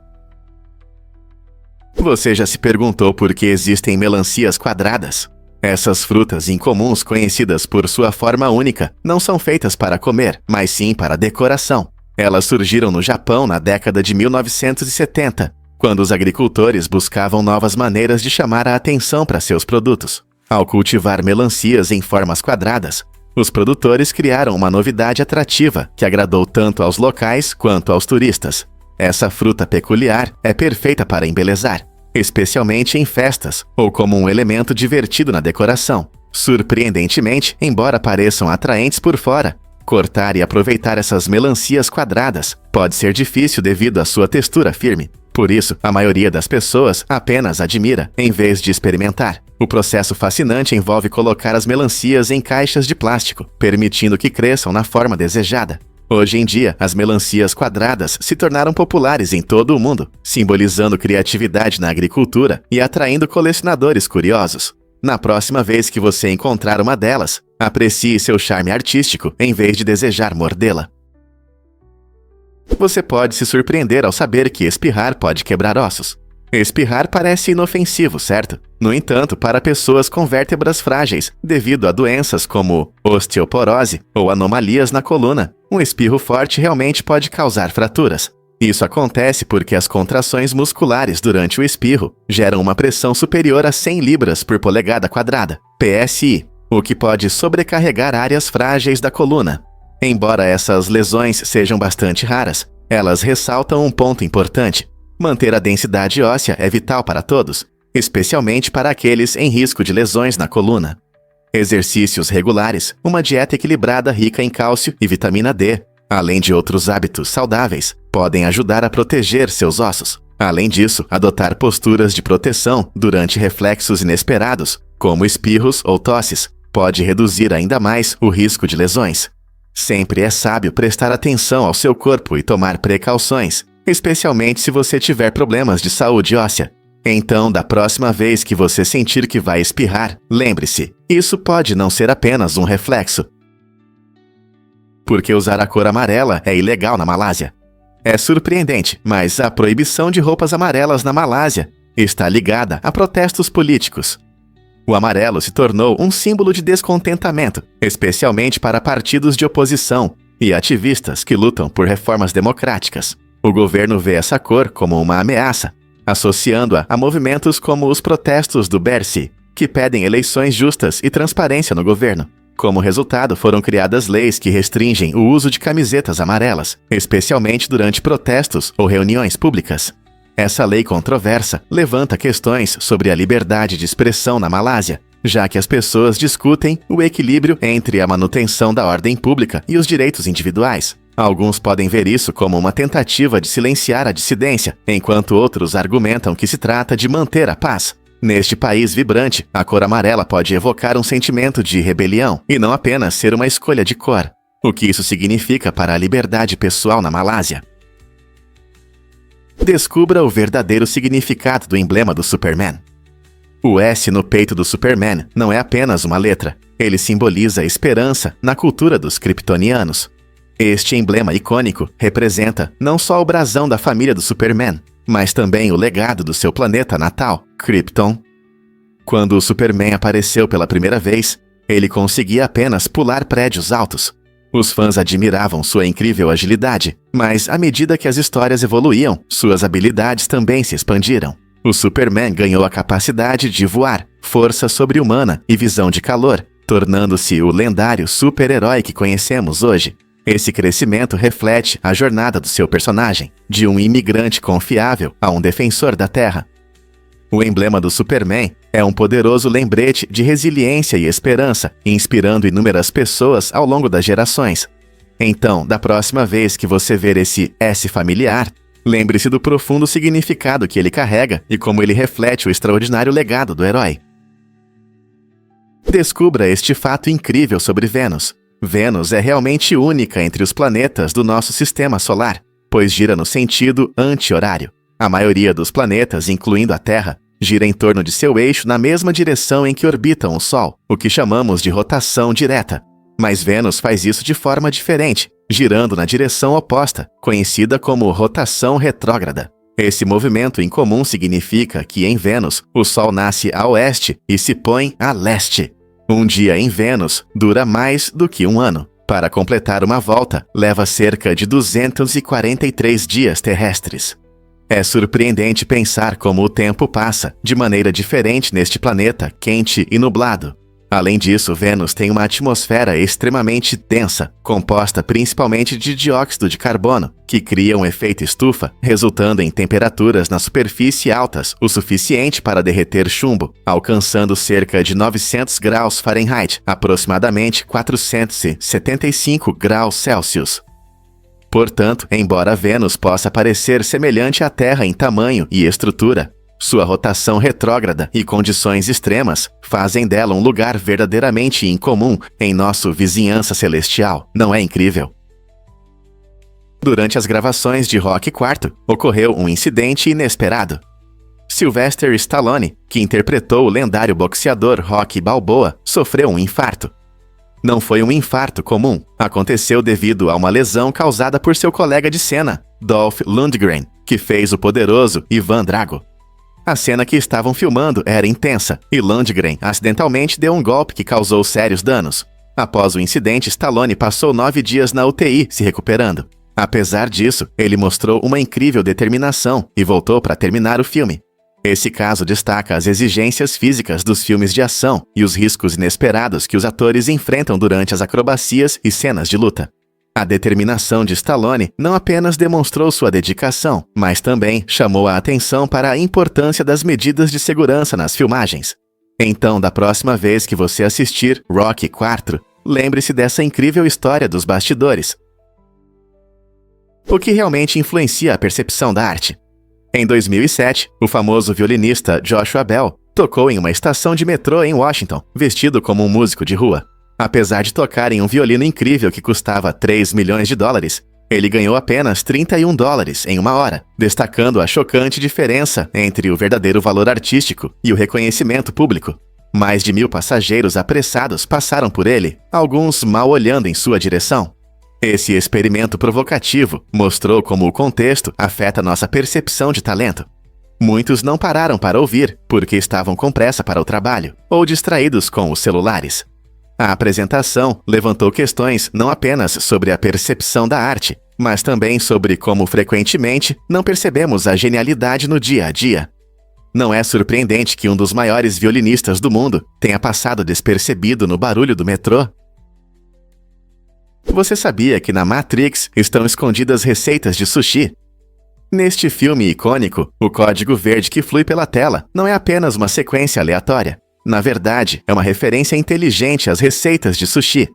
Você já se perguntou por que existem melancias quadradas? Essas frutas incomuns, conhecidas por sua forma única, não são feitas para comer, mas sim para decoração. Elas surgiram no Japão na década de 1970, quando os agricultores buscavam novas maneiras de chamar a atenção para seus produtos. Ao cultivar melancias em formas quadradas, os produtores criaram uma novidade atrativa que agradou tanto aos locais quanto aos turistas. Essa fruta peculiar é perfeita para embelezar, especialmente em festas ou como um elemento divertido na decoração. Surpreendentemente, embora pareçam atraentes por fora, cortar e aproveitar essas melancias quadradas pode ser difícil devido à sua textura firme. Por isso, a maioria das pessoas apenas admira, em vez de experimentar. O processo fascinante envolve colocar as melancias em caixas de plástico, permitindo que cresçam na forma desejada. Hoje em dia, as melancias quadradas se tornaram populares em todo o mundo, simbolizando criatividade na agricultura e atraindo colecionadores curiosos. Na próxima vez que você encontrar uma delas, aprecie seu charme artístico em vez de desejar mordê-la. Você pode se surpreender ao saber que espirrar pode quebrar ossos. Espirrar parece inofensivo, certo? No entanto, para pessoas com vértebras frágeis, devido a doenças como osteoporose ou anomalias na coluna, um espirro forte realmente pode causar fraturas. Isso acontece porque as contrações musculares durante o espirro geram uma pressão superior a 100 libras por polegada quadrada, PSI, o que pode sobrecarregar áreas frágeis da coluna. Embora essas lesões sejam bastante raras, elas ressaltam um ponto importante. Manter a densidade óssea é vital para todos, especialmente para aqueles em risco de lesões na coluna. Exercícios regulares, uma dieta equilibrada rica em cálcio e vitamina D, além de outros hábitos saudáveis, podem ajudar a proteger seus ossos. Além disso, adotar posturas de proteção durante reflexos inesperados, como espirros ou tosses, pode reduzir ainda mais o risco de lesões. Sempre é sábio prestar atenção ao seu corpo e tomar precauções, especialmente se você tiver problemas de saúde óssea. Então, da próxima vez que você sentir que vai espirrar, lembre-se, isso pode não ser apenas um reflexo. Porque usar a cor amarela é ilegal na Malásia. É surpreendente, mas a proibição de roupas amarelas na Malásia está ligada a protestos políticos. O amarelo se tornou um símbolo de descontentamento, especialmente para partidos de oposição e ativistas que lutam por reformas democráticas. O governo vê essa cor como uma ameaça, associando-a a movimentos como os protestos do Bersi, que pedem eleições justas e transparência no governo. Como resultado, foram criadas leis que restringem o uso de camisetas amarelas, especialmente durante protestos ou reuniões públicas. Essa lei controversa levanta questões sobre a liberdade de expressão na Malásia, já que as pessoas discutem o equilíbrio entre a manutenção da ordem pública e os direitos individuais. Alguns podem ver isso como uma tentativa de silenciar a dissidência, enquanto outros argumentam que se trata de manter a paz. Neste país vibrante, a cor amarela pode evocar um sentimento de rebelião e não apenas ser uma escolha de cor. O que isso significa para a liberdade pessoal na Malásia? Descubra o verdadeiro significado do emblema do Superman. O S no peito do Superman não é apenas uma letra. Ele simboliza a esperança na cultura dos kryptonianos. Este emblema icônico representa não só o brasão da família do Superman, mas também o legado do seu planeta natal, Krypton. Quando o Superman apareceu pela primeira vez, ele conseguia apenas pular prédios altos. Os fãs admiravam sua incrível agilidade, mas à medida que as histórias evoluíam, suas habilidades também se expandiram. O Superman ganhou a capacidade de voar, força sobre-humana e visão de calor, tornando-se o lendário super-herói que conhecemos hoje. Esse crescimento reflete a jornada do seu personagem, de um imigrante confiável a um defensor da Terra. O emblema do Superman é um poderoso lembrete de resiliência e esperança, inspirando inúmeras pessoas ao longo das gerações. Então, da próxima vez que você ver esse S familiar, lembre-se do profundo significado que ele carrega e como ele reflete o extraordinário legado do herói. Descubra este fato incrível sobre Vênus. Vênus é realmente única entre os planetas do nosso sistema solar, pois gira no sentido anti-horário. A maioria dos planetas, incluindo a Terra, gira em torno de seu eixo na mesma direção em que orbitam o Sol, o que chamamos de rotação direta. Mas Vênus faz isso de forma diferente, girando na direção oposta, conhecida como rotação retrógrada. Esse movimento incomum significa que em Vênus, o Sol nasce a oeste e se põe a leste. Um dia em Vênus dura mais do que um ano. Para completar uma volta, leva cerca de 243 dias terrestres. É surpreendente pensar como o tempo passa de maneira diferente neste planeta quente e nublado. Além disso, Vênus tem uma atmosfera extremamente densa, composta principalmente de dióxido de carbono, que cria um efeito estufa, resultando em temperaturas na superfície altas o suficiente para derreter chumbo, alcançando cerca de 900 graus Fahrenheit, aproximadamente 475 graus Celsius. Portanto, embora Vênus possa parecer semelhante à Terra em tamanho e estrutura, sua rotação retrógrada e condições extremas fazem dela um lugar verdadeiramente incomum em nossa vizinhança celestial. Não é incrível? Durante as gravações de Rocky IV, ocorreu um incidente inesperado. Sylvester Stallone, que interpretou o lendário boxeador Rocky Balboa, sofreu um infarto. Não foi um infarto comum, aconteceu devido a uma lesão causada por seu colega de cena, Dolph Lundgren, que fez o poderoso Ivan Drago. A cena que estavam filmando era intensa, e Lundgren acidentalmente deu um golpe que causou sérios danos. Após o incidente, Stallone passou 9 dias na UTI se recuperando. Apesar disso, ele mostrou uma incrível determinação e voltou para terminar o filme. Esse caso destaca as exigências físicas dos filmes de ação e os riscos inesperados que os atores enfrentam durante as acrobacias e cenas de luta. A determinação de Stallone não apenas demonstrou sua dedicação, mas também chamou a atenção para a importância das medidas de segurança nas filmagens. Então, da próxima vez que você assistir Rocky IV, lembre-se dessa incrível história dos bastidores. O que realmente influencia a percepção da arte? Em 2007, o famoso violinista Joshua Bell tocou em uma estação de metrô em Washington, vestido como um músico de rua. Apesar de tocar em um violino incrível que custava 3 milhões de dólares, ele ganhou apenas 31 dólares em uma hora, destacando a chocante diferença entre o verdadeiro valor artístico e o reconhecimento público. Mais de 1.000 passageiros apressados passaram por ele, alguns mal olhando em sua direção. Esse experimento provocativo mostrou como o contexto afeta nossa percepção de talento. Muitos não pararam para ouvir porque estavam com pressa para o trabalho ou distraídos com os celulares. A apresentação levantou questões não apenas sobre a percepção da arte, mas também sobre como frequentemente não percebemos a genialidade no dia a dia. Não é surpreendente que um dos maiores violinistas do mundo tenha passado despercebido no barulho do metrô. Você sabia que na Matrix estão escondidas receitas de sushi? Neste filme icônico, o código verde que flui pela tela não é apenas uma sequência aleatória. Na verdade, é uma referência inteligente às receitas de sushi.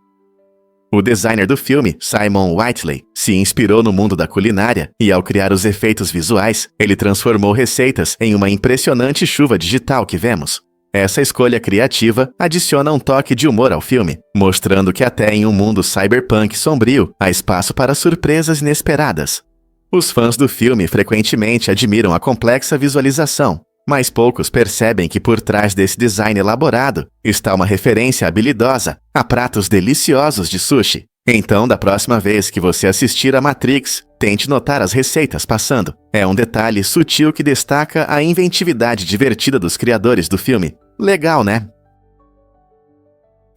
O designer do filme, Simon Whiteley, se inspirou no mundo da culinária e, ao criar os efeitos visuais, ele transformou receitas em uma impressionante chuva digital que vemos. Essa escolha criativa adiciona um toque de humor ao filme, mostrando que até em um mundo cyberpunk sombrio há espaço para surpresas inesperadas. Os fãs do filme frequentemente admiram a complexa visualização, mas poucos percebem que por trás desse design elaborado está uma referência habilidosa a pratos deliciosos de sushi. Então, da próxima vez que você assistir a Matrix, tente notar as receitas passando. É um detalhe sutil que destaca a inventividade divertida dos criadores do filme. Legal, né?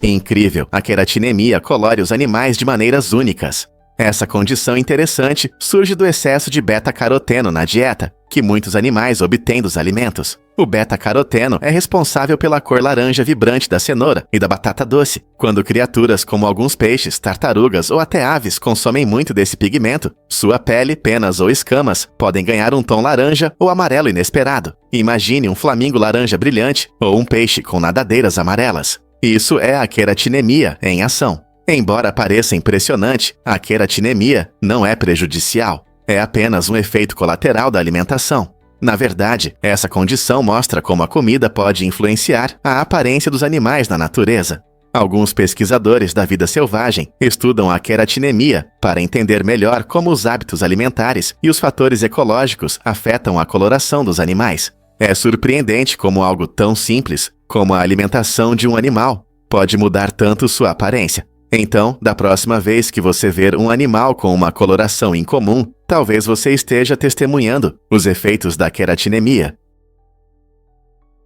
Incrível, a queratinemia colore os animais de maneiras únicas. Essa condição interessante surge do excesso de beta-caroteno na dieta, que muitos animais obtêm dos alimentos. O beta-caroteno é responsável pela cor laranja vibrante da cenoura e da batata doce. Quando criaturas como alguns peixes, tartarugas ou até aves consomem muito desse pigmento, sua pele, penas ou escamas podem ganhar um tom laranja ou amarelo inesperado. Imagine um flamingo laranja brilhante ou um peixe com nadadeiras amarelas. Isso é a queratinemia em ação. Embora pareça impressionante, a queratinemia não é prejudicial. É apenas um efeito colateral da alimentação. Na verdade, essa condição mostra como a comida pode influenciar a aparência dos animais na natureza. Alguns pesquisadores da vida selvagem estudam a queratinemia para entender melhor como os hábitos alimentares e os fatores ecológicos afetam a coloração dos animais. É surpreendente como algo tão simples como a alimentação de um animal pode mudar tanto sua aparência. Então, da próxima vez que você ver um animal com uma coloração incomum, talvez você esteja testemunhando os efeitos da queratinemia.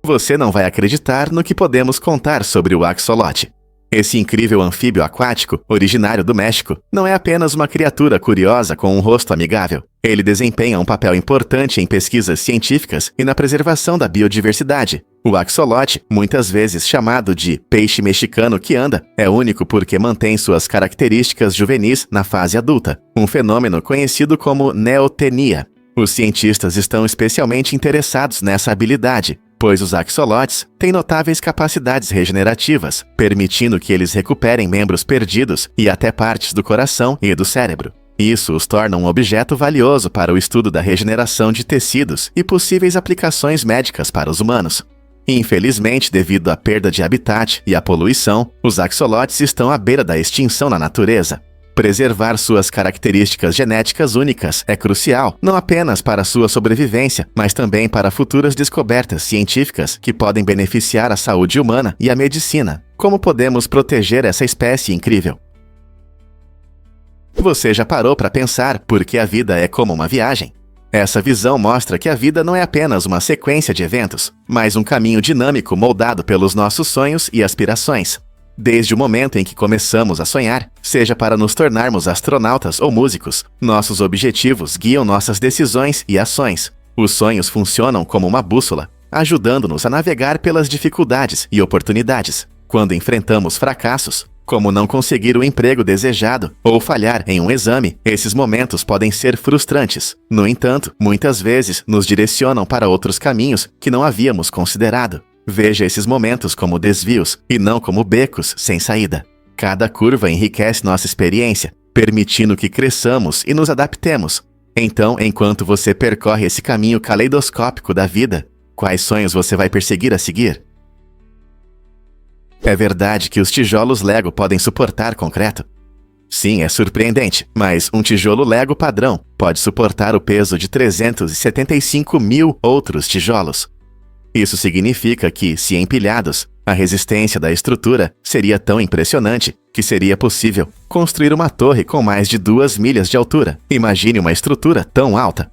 Você não vai acreditar no que podemos contar sobre o axolote. Esse incrível anfíbio aquático, originário do México, não é apenas uma criatura curiosa com um rosto amigável. Ele desempenha um papel importante em pesquisas científicas e na preservação da biodiversidade. O axolote, muitas vezes chamado de peixe mexicano que anda, é único porque mantém suas características juvenis na fase adulta, um fenômeno conhecido como neotenia. Os cientistas estão especialmente interessados nessa habilidade, pois os axolotes têm notáveis capacidades regenerativas, permitindo que eles recuperem membros perdidos e até partes do coração e do cérebro. Isso os torna um objeto valioso para o estudo da regeneração de tecidos e possíveis aplicações médicas para os humanos. Infelizmente, devido à perda de habitat e à poluição, os axolotes estão à beira da extinção na natureza. Preservar suas características genéticas únicas é crucial, não apenas para sua sobrevivência, mas também para futuras descobertas científicas que podem beneficiar a saúde humana e a medicina. Como podemos proteger essa espécie incrível? Você já parou para pensar por que a vida é como uma viagem? Essa visão mostra que a vida não é apenas uma sequência de eventos, mas um caminho dinâmico moldado pelos nossos sonhos e aspirações. Desde o momento em que começamos a sonhar, seja para nos tornarmos astronautas ou músicos, nossos objetivos guiam nossas decisões e ações. Os sonhos funcionam como uma bússola, ajudando-nos a navegar pelas dificuldades e oportunidades. Quando enfrentamos fracassos, como não conseguir o emprego desejado ou falhar em um exame, esses momentos podem ser frustrantes. No entanto, muitas vezes nos direcionam para outros caminhos que não havíamos considerado. Veja esses momentos como desvios e não como becos sem saída. Cada curva enriquece nossa experiência, permitindo que cresçamos e nos adaptemos. Então, enquanto você percorre esse caminho caleidoscópico da vida, quais sonhos você vai perseguir a seguir? É verdade que os tijolos Lego podem suportar concreto? Sim, é surpreendente, mas um tijolo Lego padrão pode suportar o peso de 375 mil outros tijolos. Isso significa que, se empilhados, a resistência da estrutura seria tão impressionante que seria possível construir uma torre com mais de 2 milhas de altura. Imagine uma estrutura tão alta.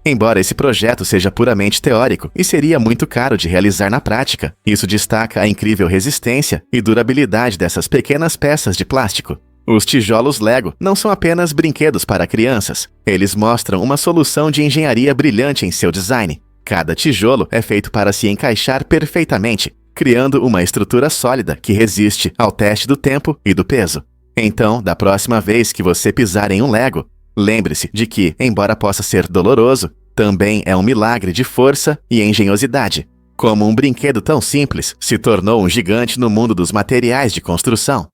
Embora esse projeto seja puramente teórico e seria muito caro de realizar na prática, isso destaca a incrível resistência e durabilidade dessas pequenas peças de plástico. Os tijolos Lego não são apenas brinquedos para crianças. Eles mostram uma solução de engenharia brilhante em seu design. Cada tijolo é feito para se encaixar perfeitamente, criando uma estrutura sólida que resiste ao teste do tempo e do peso. Então, da próxima vez que você pisar em um Lego, lembre-se de que, embora possa ser doloroso, também é um milagre de força e engenhosidade. Como um brinquedo tão simples se tornou um gigante no mundo dos materiais de construção.